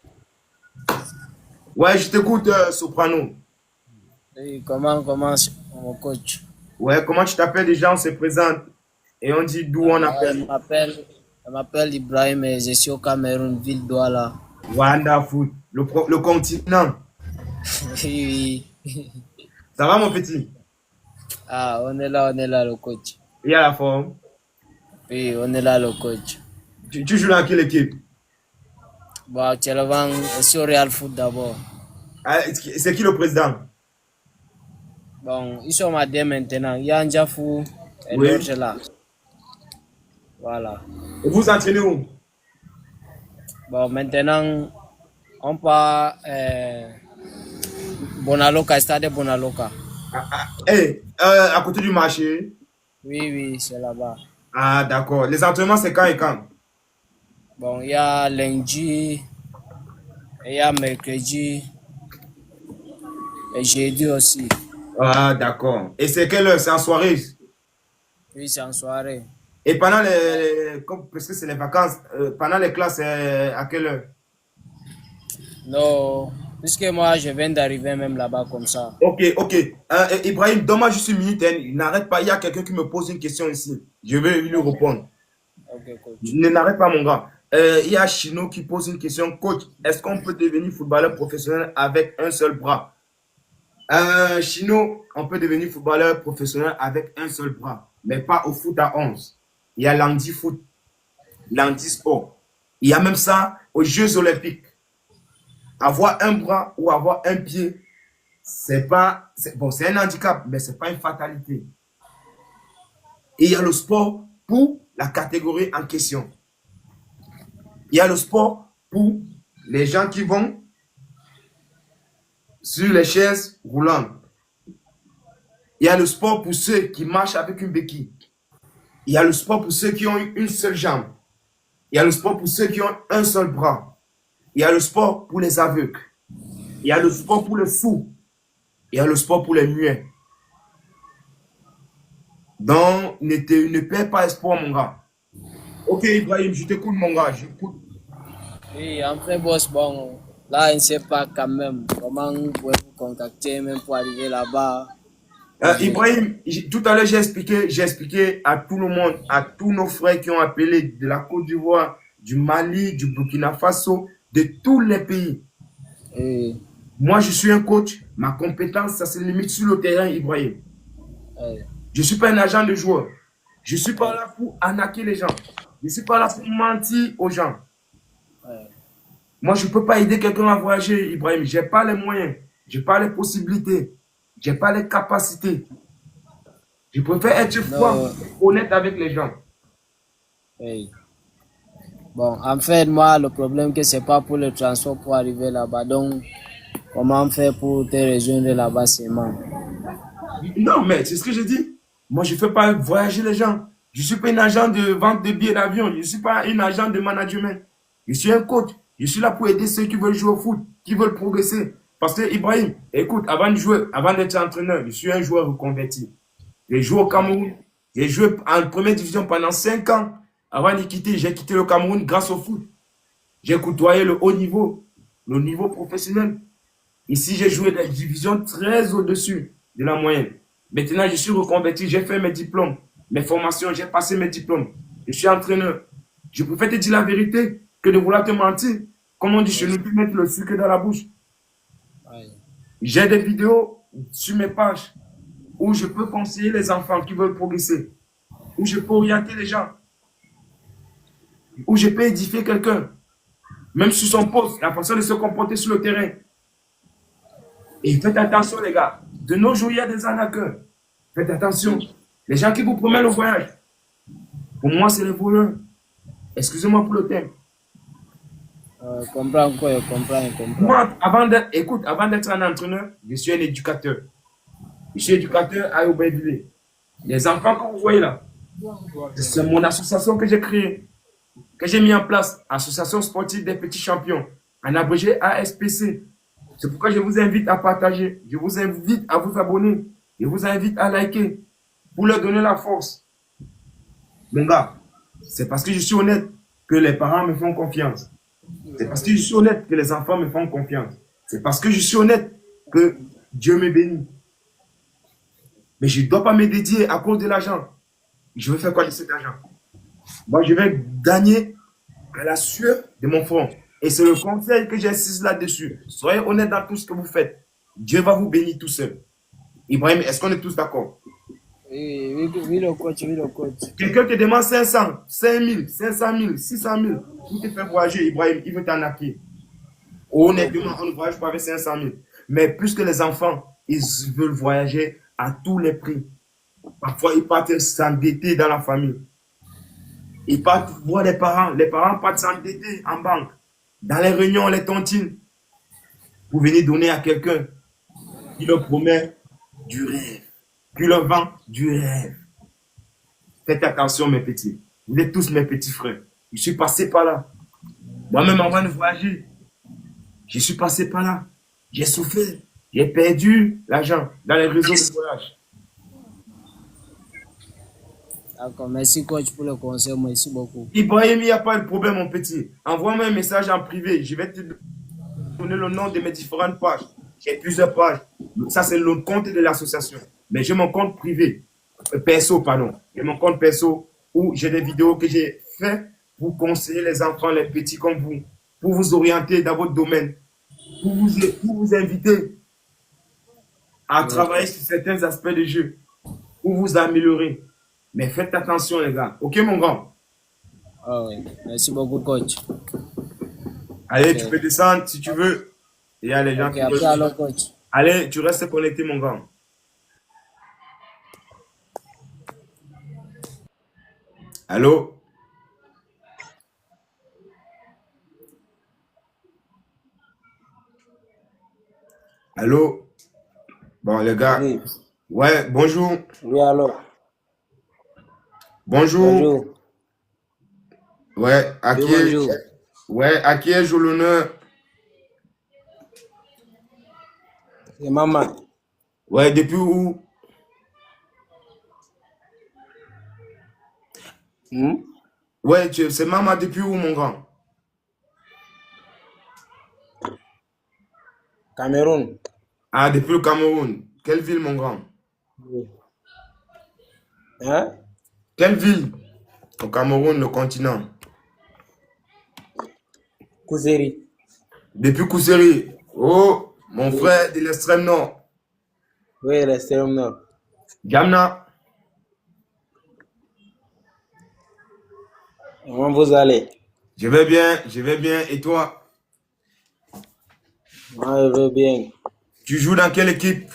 Ouais, je t'écoute, Soprano. Et comment, mon coach? Ouais, comment tu t'appelles déjà? On se présente. Et on dit d'où on appelle. Je m'appelle Ibrahim et je suis au Cameroun, ville Douala. Wonderful. Le continent. Oui. Ça va, mon petit? Ah, on est là, le coach. Et à la forme? Oui, on est là, le coach. Tu joues dans quelle équipe? Bon, actuellement, je suis au Real Foot d'abord. Ah, c'est qui le président? Bon, ils sont madés maintenant. Il y a Ndjafou et Oui. l'autre là. Voilà. Et vous entraînez où? Bon, maintenant, on part Bonaloka, stade Bonaloka. À côté du marché? Oui, oui, c'est là-bas. Ah, d'accord. Les entraînements, c'est quand et quand? Bon, il y a lundi, il y a mercredi, et jeudi aussi. Ah, d'accord. Et c'est quelle heure? C'est en soirée? Oui, c'est en soirée. Et pendant parce que c'est les vacances, pendant les classes, c'est à quelle heure? Non, puisque moi, je viens d'arriver même là-bas comme ça. Ok, ok. Ibrahim, donne-moi juste une minute. N'arrête pas. Il y a quelqu'un qui me pose une question ici. Je vais lui répondre. Ok, coach. N'arrête pas, mon gars. Il y a Chino qui pose une question. Coach, est-ce qu'on peut devenir footballeur professionnel avec un seul bras? Chino, on peut devenir footballeur professionnel avec un seul bras, mais pas au foot à 11. Il y a l'handi foot, l'handi sport. Il y a même ça aux Jeux Olympiques. Avoir un bras ou avoir un pied, c'est un handicap, mais c'est pas une fatalité. Et il y a le sport pour la catégorie en question. Il y a le sport pour les gens qui vont sur les chaises roulantes. Il y a le sport pour ceux qui marchent avec une béquille. Il y a le sport pour ceux qui ont une seule jambe. Il y a le sport pour ceux qui ont un seul bras. Il y a le sport pour les aveugles. Il y a le sport pour les fous. Il y a le sport pour les muets. Donc, ne perds pas espoir, mon gars. Ok, Ibrahim, je t'écoute, mon gars. J'écoute. Oui, en fait, boss, bon, là, je ne sais pas quand même comment vous pouvez vous contacter même pour arriver là-bas. Ibrahim, tout à l'heure, j'ai expliqué à tout le monde, à tous nos frères qui ont appelé de la Côte d'Ivoire, du Mali, du Burkina Faso, de tous les pays. Et... Moi, je suis un coach. Ma compétence, ça se limite sur le terrain, Ibrahim. Je ne suis pas un agent de joueur. Je ne suis pas là pour arnaquer les gens. Je ne suis pas là pour mentir aux gens. Moi, je ne peux pas aider quelqu'un à voyager, Ibrahim. Je n'ai pas les moyens. Je n'ai pas les possibilités. Je n'ai pas les capacités. Je préfère être froid, honnête avec les gens. Oui. Bon, en fait, moi, le problème, que ce n'est pas pour le transport pour arriver là-bas. Donc, comment faire pour te rejoindre là-bas seulement? Non, mais c'est ce que je dis. Moi, je ne fais pas voyager les gens. Je ne suis pas un agent de vente de billets d'avion. Je ne suis pas un agent de management. Je suis un coach. Je suis là pour aider ceux qui veulent jouer au foot, qui veulent progresser. Parce que, Ibrahim, écoute, avant de jouer, avant d'être entraîneur, je suis un joueur reconverti. J'ai joué au Cameroun. J'ai joué en première division pendant 5 ans. Avant de quitter, j'ai quitté le Cameroun grâce au foot. J'ai côtoyé le haut niveau, le niveau professionnel. Ici, j'ai joué des divisions très au-dessus de la moyenne. Maintenant, je suis reconverti, j'ai fait mes diplômes, mes formations, j'ai passé mes diplômes. Je suis entraîneur. Je préfère te dire la vérité que de vouloir te mentir. Comme on dit chez nous, mettre le sucre dans la bouche. J'ai des vidéos sur mes pages où je peux conseiller les enfants qui veulent progresser, où je peux orienter les gens, où je peux édifier quelqu'un, même sur son poste, la façon de se comporter sur le terrain. Et faites attention, les gars. De nos jours, il y a des arnaqueurs. Faites attention. Les gens qui vous promettent le voyage, pour moi, c'est les voleurs. Excusez-moi pour le thème. Comprends quoi, je comprends. Moi, avant d'être un entraîneur, je suis un éducateur. Je suis éducateur à Aubervilliers. Les enfants que vous voyez là, c'est mon association que j'ai créée, que j'ai mis en place, Association sportive des petits champions, en abrégé ASPC. C'est pourquoi je vous invite à partager, je vous invite à vous abonner, je vous invite à liker pour leur donner la force. Mon gars, c'est parce que je suis honnête que les parents me font confiance. C'est parce que je suis honnête que les enfants me font confiance. C'est parce que je suis honnête que Dieu me bénit. Mais je ne dois pas me dédier à cause de l'argent. Je veux faire quoi de cet argent? Moi, je vais gagner à la sueur de mon front. Et c'est le conseil que j'insiste là-dessus. Soyez honnête dans tout ce que vous faites. Dieu va vous bénir tout seul. Ibrahim, est-ce qu'on est tous d'accord? Oui, le coach. Quelqu'un te demande 500, 5000, 500 000, 600 000 pour te faire voyager, Ibrahim, il veut t'arnaquer. Honnêtement, on ne voyage pas avec 500 000. Mais plus que les enfants, ils veulent voyager à tous les prix. Parfois, ils partent s'endetter dans la famille. Ils partent voir les parents partent s'endetter en banque. Dans les réunions, les tontines, pour venir donner à quelqu'un qui leur promet du rêve, qui leur vend du rêve. Faites attention, mes petits. Vous êtes tous mes petits frères. Je suis passé par là. Moi-même, avant de voyager, je suis passé par là. J'ai souffert. J'ai perdu l'argent dans les réseaux de voyage. D'accord, merci coach pour le conseil, merci beaucoup. Ibrahim, il n'y a pas de problème, mon petit. Envoie-moi un message en privé. Je vais te donner le nom de mes différentes pages. J'ai plusieurs pages. Ça, c'est le compte de l'association. Mais j'ai mon compte privé. Perso, pardon. J'ai mon compte perso où j'ai des vidéos que j'ai fait pour conseiller les enfants, les petits comme vous, pour vous orienter dans votre domaine, pour vous inviter à travailler sur certains aspects du jeu, pour vous améliorer. Mais faites attention, les gars. Ok, mon grand? Ah oui, merci beaucoup, coach. Allez, tu peux descendre si tu veux. Il y a les gens qui après, alors, coach. Allez, tu restes connecté, mon grand. Allô? Allô? Bon, les gars. Oui. Ouais, bonjour. Oui, alors. Bonjour. Ouais, à Oui, qui est... bonjour. Ouais, à qui ai-je l'honneur? C'est maman. Ouais, depuis où? Ouais, c'est maman depuis où, mon grand? Cameroun. Ah, depuis le Cameroun. Quelle ville, mon grand? Oui. Hein? Quelle ville? Au Cameroun, le continent. Kouzeri. Depuis Kouzeri. Oh, mon frère de l'extrême nord. Oui, l'extrême nord. Gamna. Comment vous allez? Je vais bien. Et toi? Moi, je vais bien. Tu joues dans quelle équipe?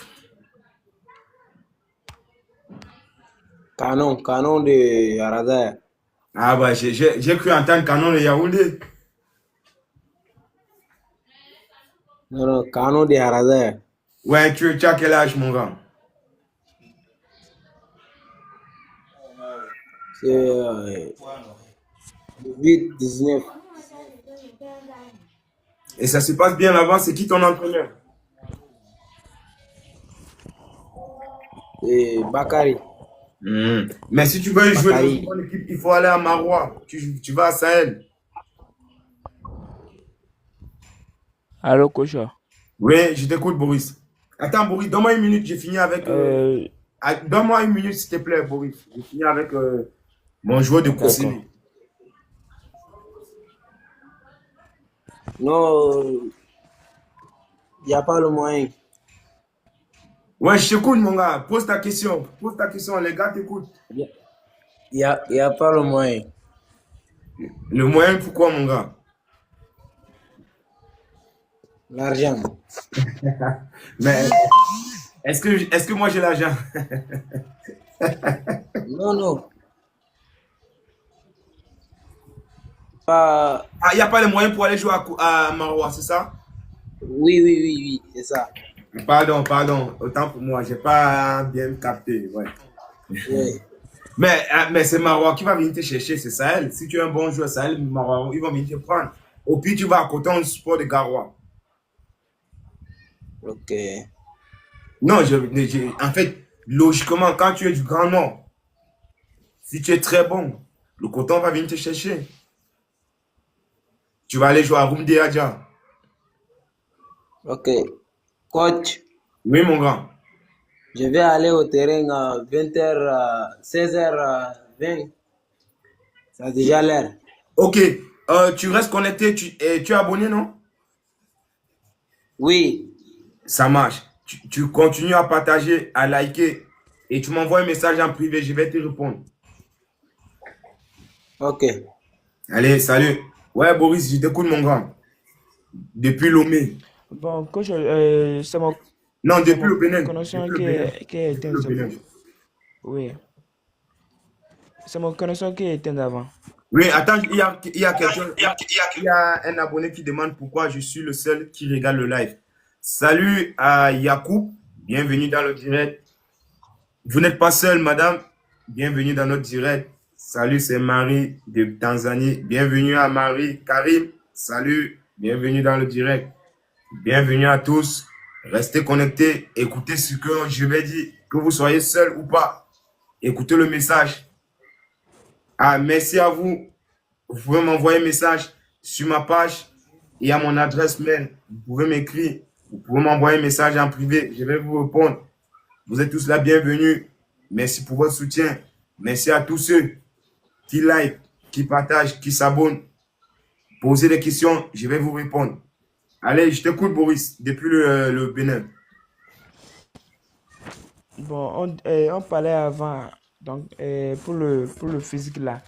Canon de Aradaya. Ah bah, j'ai cru entendre Canon de Yaoundé. Non, Canon de Aradaya. Ouais, tu as quel âge, mon grand? C'est 18, 19. Et ça se passe bien là-bas, c'est qui ton entraîneur? C'est Bakary. Mais si tu veux jouer dans Bakary. une bonne équipe, il faut aller à Marois. Tu vas à Sahel. Allô, coach. Oui, je t'écoute, Boris. Attends, Boris, donne-moi une minute, j'ai fini avec... donne-moi une minute, s'il te plaît, Boris. J'ai fini avec mon joueur de course. Non, il n'y a pas le moyen. Ouais, je t'écoute, mon gars. Pose ta question. Pose ta question. Les gars t'écoutent. Il y a pas le moyen. Le moyen, pourquoi, mon gars? L'argent. Mais est-ce que moi j'ai l'argent? Non, non. Pas... Ah, il n'y a pas les moyens pour aller jouer à Maroua, c'est ça? Oui, c'est ça. Pardon. Autant pour moi, j'ai pas bien capté. Ouais. Oui. Mais c'est Maroua qui va venir te chercher, c'est Sahel. Si tu es un bon joueur, Sahel, Maroua, ils vont venir te prendre. Au pire, tu vas à Coton Sport de Garoua. Ok. Non, en fait, logiquement, quand tu es du Grand Nord, si tu es très bon, le Coton va venir te chercher. Tu vas aller jouer à Roumdé Adja. Ok. Coach, Oui, mon grand. je vais aller au terrain à 20h, 16h20. Ça a déjà l'air. Ok, tu restes connecté, tu es abonné, non? Oui. Ça marche. Tu continues à partager, à liker et tu m'envoies un message en privé, je vais te répondre. Ok. Allez, salut. Ouais, Boris, je t'écoute, mon grand. Depuis Lomé. Bon, coach, c'est mon, Non, c'est depuis mon le Bénin. connexion Depuis le Bénin. qui est Depuis éteinte. le C'est Bénin. oui. C'est mon connexion qui est éteinte avant. Oui, attends, il y a un abonné qui demande pourquoi je suis le seul qui regarde le live. Salut à Yacoub, bienvenue dans le direct. Vous n'êtes pas seul, madame. Bienvenue dans notre direct. Salut, c'est Marie de Tanzanie. Bienvenue à Marie. Karim, salut. Bienvenue dans le direct. Bienvenue à tous. Restez connectés. Écoutez ce que je vais dire. Que vous soyez seul ou pas. Écoutez le message. Ah, merci à vous. Vous pouvez m'envoyer un message sur ma page. Il y a mon adresse mail. Vous pouvez m'écrire. Vous pouvez m'envoyer un message en privé. Je vais vous répondre. Vous êtes tous là, bienvenus. Merci pour votre soutien. Merci à tous ceux qui like, qui partagent, qui s'abonnent. Posez des questions, je vais vous répondre. Allez, je t'écoute, Boris, depuis le Bénin. Bon, on parlait avant, donc pour le physique là,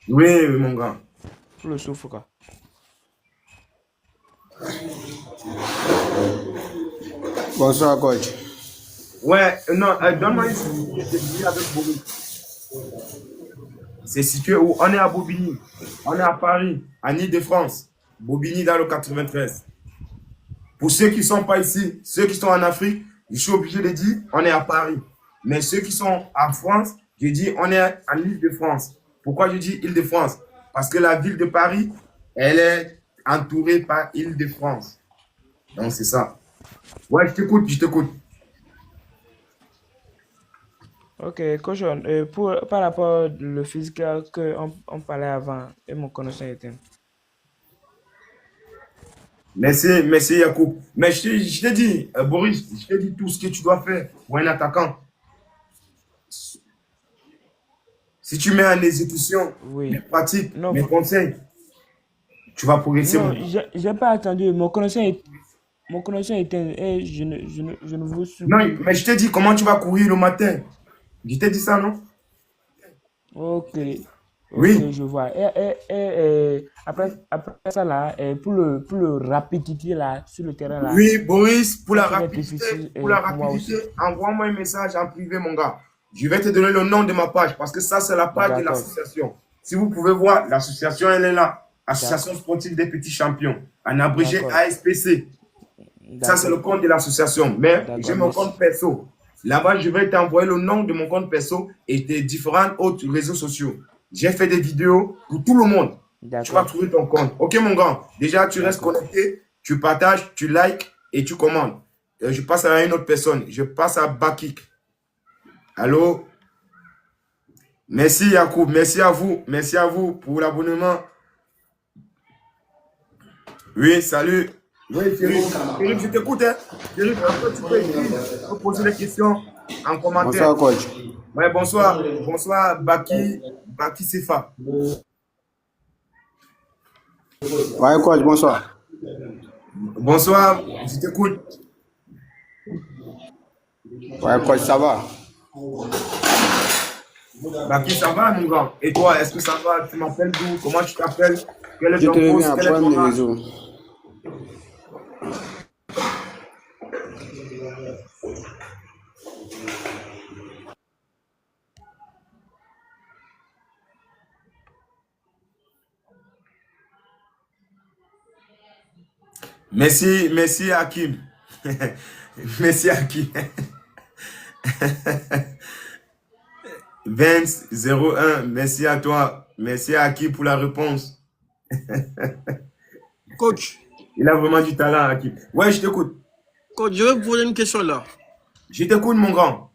Oui, mon gars. pour le souffle quoi. Bonsoir, coach. Ouais, non, donne-moi une seconde, je te dis avec Boris. C'est situé où? On est à Bobigny. On est à Paris, en Ile-de-France. Bobigny dans le 93. Pour ceux qui ne sont pas ici, ceux qui sont en Afrique, je suis obligé de dire on est à Paris. Mais ceux qui sont en France, je dis on est en Ile-de-France. Pourquoi je dis Ile-de-France? Parce que la ville de Paris, elle est entourée par Ile-de-France. Donc c'est ça. Ouais, je t'écoute, je t'écoute. Ok, coach, par rapport au physique là que on parlait avant et mon connexion était. Merci Yacoub. Mais je t'ai dit, Boris, je t'ai dit tout ce que tu dois faire pour un attaquant. Si tu mets en exécution Oui. mes pratiques, Non, mes conseils, tu vas progresser. non, j'ai pas attendu. Mon connexion était et je ne vous suis Non, plus. mais je t'ai dit comment tu vas courir le matin. Je t'ai dit ça, non? Ok, Oui. je vois. Après ça là, pour le rapidité là sur le terrain là, Oui, Boris, pour la ça va être rapidité, difficile pour la pour moi aussi. rapidité, envoie-moi un message en privé, mon gars. Je vais te donner le nom de ma page parce que ça, c'est la page de D'accord, l'association. Si vous pouvez voir, l'association, elle est là. Association sportive des petits champions. En abrégé d'accord, ASPC. Ça, c'est le d'accord, compte de l'association. Mais j'ai d'accord, mon merci. compte perso. Là-bas, je vais t'envoyer le nom de mon compte perso et des différents autres réseaux sociaux. J'ai fait des vidéos pour tout le monde. Tu vas D'accord, trouver ton compte. Ok, mon gars. Déjà, tu restes d'accord. connecté, tu partages, tu likes et tu commandes. Je passe à une autre personne. Je passe à Bakik. Allô? Merci, Yacoub. Merci à vous. Merci à vous pour l'abonnement. Oui, salut. Oui, Thierry. Thierry, je t'écoute. Hein? Thierry, après, tu peux écrire, tu peux poser des questions en commentaire. Bonsoir, coach. Ouais, bonsoir. Bonsoir, Baki Sefa. Ouais, coach, bonsoir. Bonsoir, je t'écoute. Ouais, coach, ça va. Baki, ça va, mon grand? Et toi, est-ce que ça va? Tu m'appelles d'où? Comment tu t'appelles? Quel est Je ton te poste? reviens, Quel est problème ton de âge? réseau. Merci Hakim. Merci Hakim. 20-01, merci à toi. Merci à Hakim pour la réponse. Coach, Il a vraiment du talent, Hakim. Ouais, je t'écoute. coach, je vais vous poser une question là. Je t'écoute, mon grand.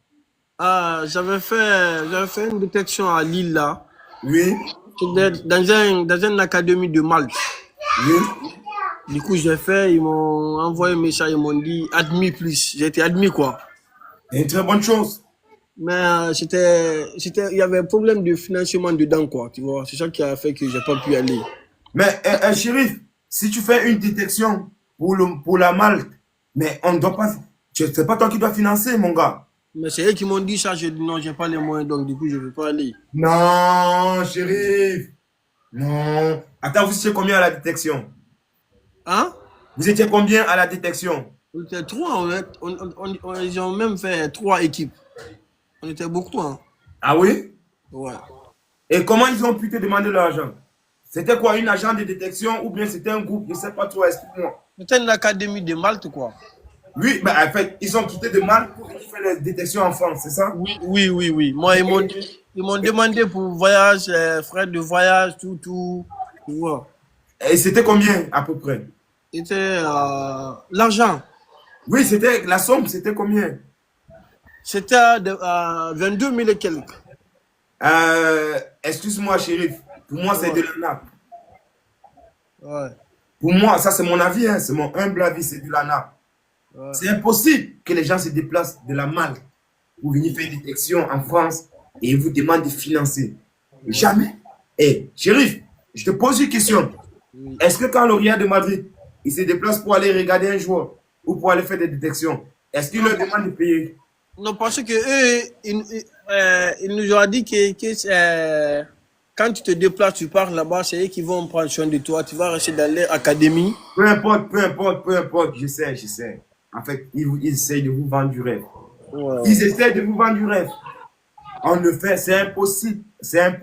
J'avais fait une détection à Lille là. Oui. Dans une académie de Malte. Oui. Du coup, ils m'ont envoyé un message, ils m'ont dit admis plus. J'ai été admis quoi. C'est une très bonne chose. Mais il y avait un problème de financement dedans quoi, tu vois. C'est ça qui a fait que j'ai pas pu aller. Mais, Chérif, si tu fais une détection pour la Malte, mais on ne doit pas, c'est pas toi qui dois financer, mon gars. Mais c'est eux qui m'ont dit ça, j'ai dit non, j'ai pas les moyens, donc du coup, je ne vais pas aller. Non, Chérif. Non. Attends, vous étiez combien à la détection? Hein? Vous étiez combien à la détection? On était 3, ils ont même fait 3 équipes. On était beaucoup, hein. Ah oui? Ouais. Et comment ils ont pu te demander l'argent? C'était quoi, une agence de détection ou bien c'était un groupe? Je ne sais pas trop, explique-moi. C'était une académie de Malte, quoi. Oui, mais en fait, ils ont quitté de Malte pour faire les détections en France, c'est ça? Oui. Moi, ils m'ont demandé pour voyage, frais de voyage, tout. Tu vois. Et c'était combien à peu près? C'était l'argent. Oui, c'était la somme, c'était combien? C'était 22 000 et quelques. Excuse-moi, Chérif. Pour moi, c'est de la nappe. Ouais. Pour moi, ça c'est mon avis, hein, c'est mon humble avis, c'est de la nappe. Ouais. C'est impossible que les gens se déplacent de la Malte pour venir faire une détection en France et ils vous demandent de financer. Jamais. Eh, Chérif, je te pose une question. Oui. Est-ce que quand le Real de Madrid, il se déplace pour aller regarder un joueur ou pour aller faire des détections, est-ce qu'il leur demande de payer? Non, parce que eux, ils nous ont dit que quand tu te déplaces, tu pars là-bas, c'est eux qui vont prendre soin de toi. Tu vas rester dans l'académie. Peu importe, je sais. En fait, ils essayent de vous vendre du rêve. Ouais. Ils essayent de vous vendre du rêve. On le fait, c'est impossible. C'est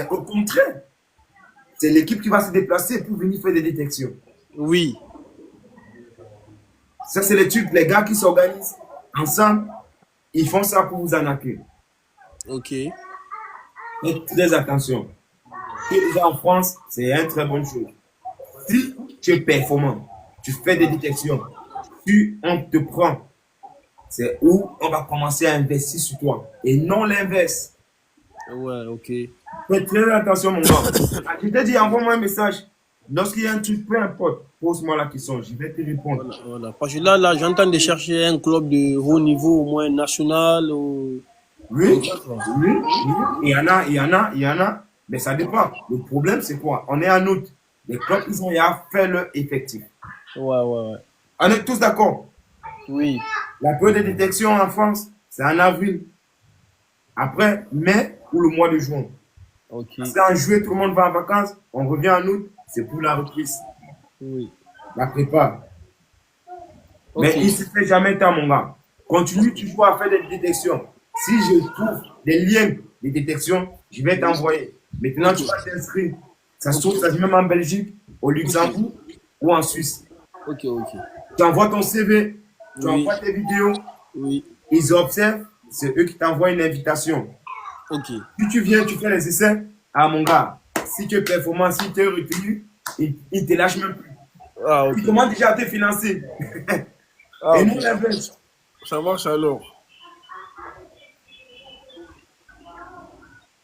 au contraire. C'est l'équipe qui va se déplacer pour venir faire des détections. Oui. Ça, c'est les trucs, les gars qui s'organisent ensemble. Ils font ça pour vous arnaquer. Ok. Faites très attention. Et déjà en France, c'est une très bonne chose. Si tu es performant, tu fais des détections, on te prend, c'est où on va commencer à investir sur toi et non l'inverse. Ouais, ok. Faites très attention, mon gars. Je t'ai dit, envoie-moi un message. Lorsqu'il y a un truc, peu importe, pose-moi la question, je vais te répondre. Voilà. Parce que là, j'entends de chercher un club de haut niveau, au moins national. Oui. Il y en a, mais ça dépend. Le problème, c'est quoi? On est en août. Les clubs, ils ont à faire leur effectif. Ouais. On est tous d'accord? Oui. La période de détection en France, c'est en avril. Après mai ou le mois de juin. Ok. C'est en juillet, tout le monde va en vacances. On revient en août, c'est pour la reprise. Oui. La prépa. Okay. Mais il ne se fait jamais tant, mon gars. Continue toujours à faire des détections. Si je trouve des liens de détection, je vais t'envoyer. Maintenant, tu vas t'inscrire. Ça se trouve, ça se même en Belgique, au Luxembourg ou en Suisse. Ok. Tu envoies ton CV, tu envoies tes vidéos. Oui. Ils observent, c'est eux qui t'envoient une invitation. Ok. Si tu viens, tu fais les essais. Ah, mon gars, si tu es performant, si tu es retenu, ils ne te lâchent même plus. Ah, ok. Ils commencent déjà à te financer. Et nous, l'inverse. Ça marche alors.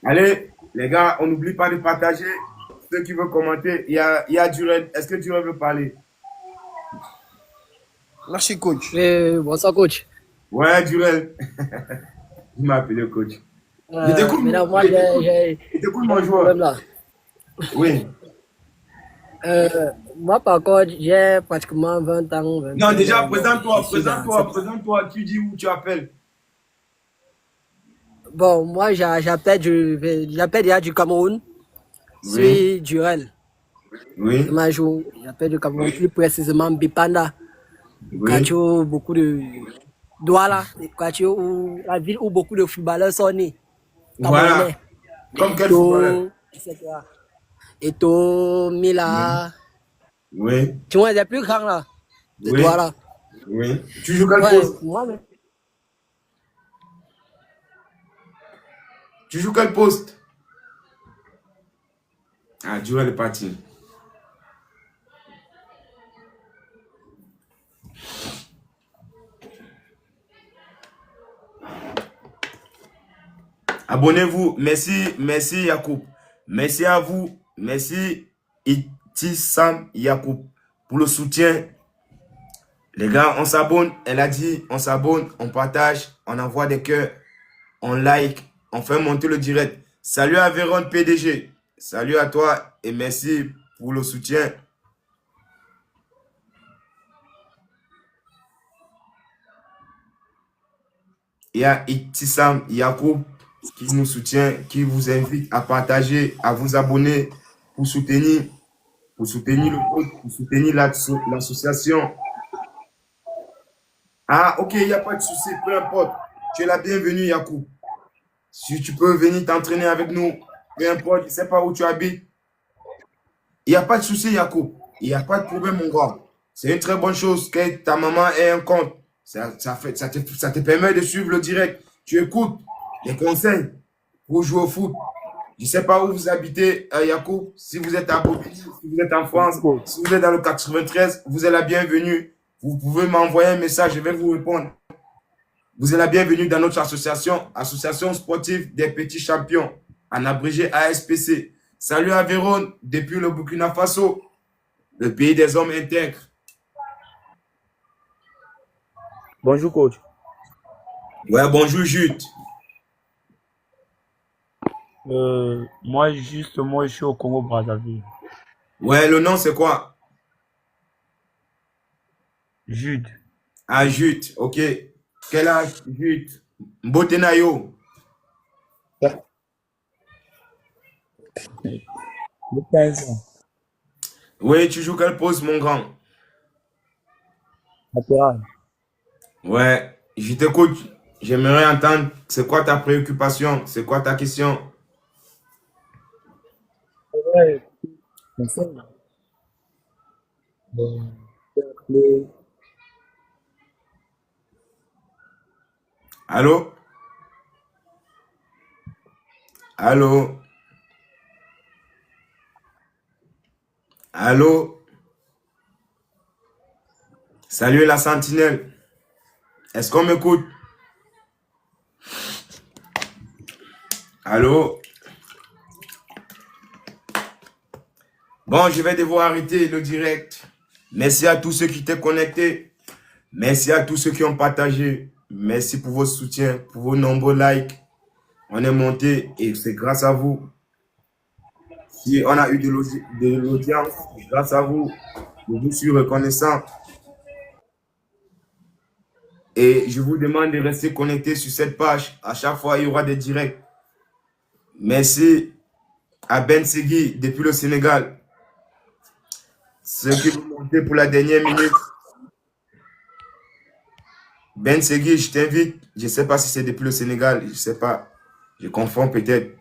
Allez, les gars, on n'oublie pas de partager. Ceux qui veulent commenter, il y a Durel. Est-ce que Durel veut parler? Merci, coach. Bonsoir, coach. Ouais, Durel. Il m'a appelé coach. Moi, j'ai mon joueur. là. Oui. Moi, par contre, j'ai pratiquement 20 ans, Non, 21 déjà, ans. Donc, je suis présente-toi. Tu dis où tu appelles. Bon, moi, j'appelle déjà du Cameroun. Je Oui, suis Durel. oui, J'appelle du Cameroun, plus précisément Bipanda. oui. Quartier où beaucoup de Douala, quartier où la ville où beaucoup de footballeurs sont nés, Voilà. camerounais. Comme quel footballeur? Eto, etc. Eto, Oui, Mila. oui, Tu vois, les plus grands là, de oui, Douala. oui. Tu joues quel Ouais, poste? moi, Tu joues quel poste? Ah, Durel est parti. Abonnez-vous. Merci Yacoub. Merci à vous. Merci Itissam Yacoub pour le soutien. Les gars, on s'abonne. Elle a dit, on s'abonne, on partage, on envoie des cœurs, on like, on fait monter le direct. Salut à Véron PDG. Salut à toi et merci pour le soutien. Il y a Itissam Yacoub qui nous soutient, qui vous invite à partager, à vous abonner pour soutenir le groupe, pour soutenir l'association. Ah, ok, il n'y a pas de souci, peu importe. Tu es la bienvenue, Yacoub. Si tu peux venir t'entraîner avec nous, peu importe, je ne sais pas où tu habites. Il n'y a pas de souci, Yacoub. Il n'y a pas de problème, mon grand. C'est une très bonne chose que ta maman ait un compte. Ça te permet de suivre le direct. Tu écoutes les conseils pour jouer au foot. Je ne sais pas où vous habitez, Yacoub. Si vous êtes à Bobigny, si vous êtes en France, si vous êtes dans le 93, vous êtes la bienvenue. Vous pouvez m'envoyer un message, je vais vous répondre. Vous êtes la bienvenue dans notre association, Association sportive des petits champions, en abrégé ASPC. Salut à Véron, depuis le Burkina Faso, le pays des hommes intègres. Bonjour, coach. Ouais, bonjour Jude. Moi, justement, je suis au Congo-Brazzaville. Ouais, le nom c'est quoi? Jude. Ah, Jude, ok. Quel âge, Jude? Mbotenayo. De 15 ans. Oui, tu joues quel poste, mon grand? Latéral. Ouais, je t'écoute. J'aimerais entendre, c'est quoi ta préoccupation? C'est quoi ta question? Ouais, conseil. Le- Allô? Allô? Allô? Salut la sentinelle. Est-ce qu'on m'écoute? Allô? Bon, je vais devoir arrêter le direct. Merci à tous ceux qui étaient connectés. Merci à tous ceux qui ont partagé. Merci pour vos soutiens, pour vos nombreux likes. On est monté et c'est grâce à vous. Si on a eu de l'audience, grâce à vous, je vous suis reconnaissant. Et je vous demande de rester connectés sur cette page. À chaque fois, il y aura des directs. Merci à Ben Segui depuis le Sénégal. Ceux qui vont monter pour la dernière minute. Ben Segui, je t'invite. Je ne sais pas si c'est depuis le Sénégal. Je ne sais pas. Je confonds peut-être.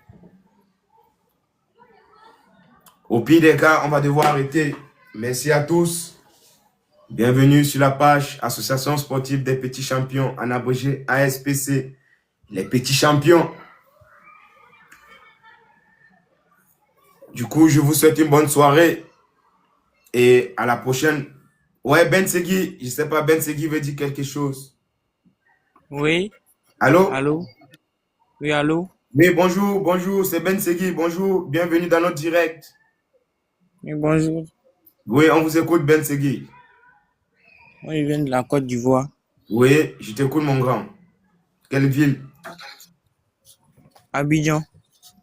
Au pire des cas, on va devoir arrêter. Merci à tous. Bienvenue sur la page Association sportive des petits champions, en abrégé ASPC. Les petits champions. Du coup, je vous souhaite une bonne soirée. Et à la prochaine. Ouais, Ben Segui, je ne sais pas, Ben Segui veut dire quelque chose. Oui, Allô? allô? Oui, allô? Oui, bonjour, bonjour, c'est Ben Segui, bonjour, bienvenue dans notre direct. Oui, bonjour. Oui, on vous écoute, Ben Segui. Moi, je viens de la Côte d'Ivoire. Oui, je t'écoute, mon grand. Quelle ville? Abidjan.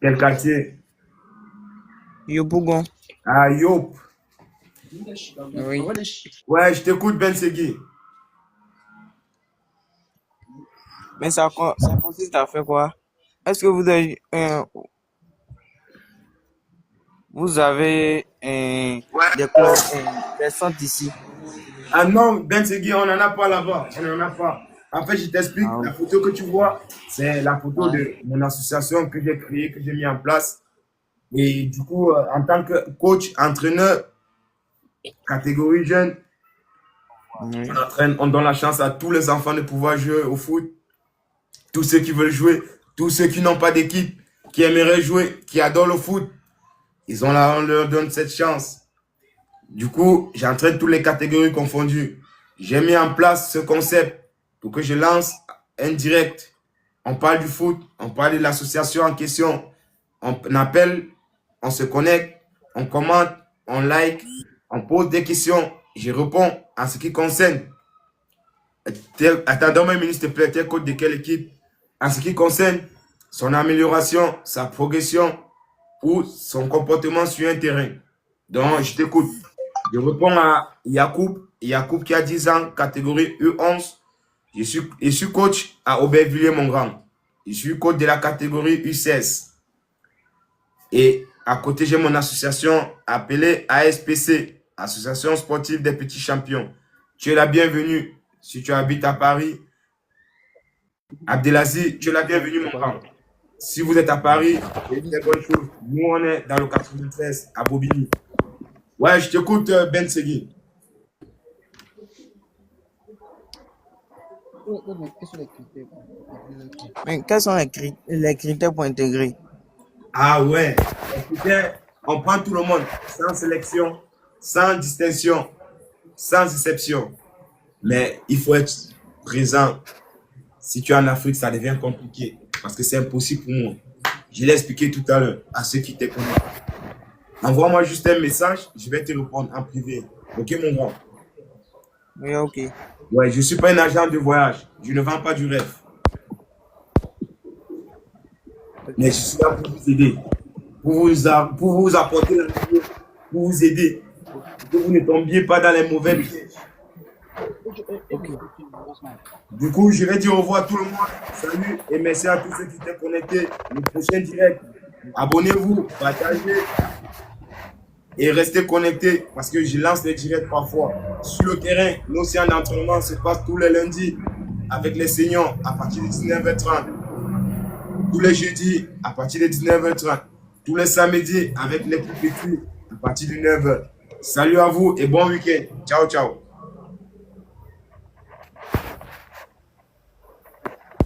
Quel quartier? Yopougon. Ah, Yop. Oui. Ouais, je t'écoute, Ben Segui. Mais ça consiste à faire quoi? Est-ce que vous avez des clubs, des centres ici? Ah non, Ben Segui, on n'en a pas là-bas. On n'en a pas. En fait, je t'explique. La photo que tu vois, c'est la photo de mon association que j'ai créée, que j'ai mis en place. Et du coup, en tant que coach, entraîneur, catégorie jeune, on donne la chance à tous les enfants de pouvoir jouer au foot. Tous ceux qui veulent jouer, tous ceux qui n'ont pas d'équipe, qui aimeraient jouer, qui adorent le foot, on leur donne cette chance. Du coup, j'entraîne toutes les catégories confondues. J'ai mis en place ce concept pour que je lance un direct. On parle du foot, on parle de l'association en question. On appelle, on se connecte, on commente, on like, on pose des questions. Je réponds en ce qui concerne. Attends, même ministre, s'il te plaît, t'es coach de quelle équipe? En ce qui concerne son amélioration, sa progression ou son comportement sur un terrain. Donc, je t'écoute. Je réponds à Yacoub. Yacoub qui a 10 ans, catégorie U11. Je suis coach à Aubervilliers-Montrand. Je suis coach de la catégorie U16. Et à côté, j'ai mon association appelée ASPC, Association sportive des petits champions. Tu es la bienvenue si tu habites à Paris. Abdelaziz, tu es la bienvenue, mon grand. Si vous êtes à Paris, c'est une très bonne chose. Nous, on est dans le 93, à Bobigny. Ouais, je t'écoute, Ben Segui. Mais quels sont les critères pour intégrer? Ah ouais, écoutez, on prend tout le monde, sans sélection, sans distinction, sans exception. Mais il faut être présent. Si tu es en Afrique, ça devient compliqué parce que c'est impossible pour moi. Je l'ai expliqué tout à l'heure à ceux qui te connaissent. Envoie-moi juste un message, je vais te répondre en privé. Ok, mon grand? Oui, ok. Ouais, je ne suis pas un agent de voyage. Je ne vends pas du rêve. Mais je suis là pour vous aider. Pour vous apporter la lumière, pour vous aider. Pour que vous ne tombiez pas dans les mauvais pièges. Du coup, je vais dire au revoir à tout le monde. Salut et merci à tous ceux qui étaient connectés. Le prochain direct, abonnez-vous, partagez et restez connectés parce que je lance les directs parfois. Sur le terrain, nos séances d'entraînement se passent tous les lundis avec les seniors à partir de 19h30. Tous les jeudis à partir de 19h30. Tous les samedis avec les plus petits à partir de 9h. Salut à vous et bon week-end. Ciao, ciao.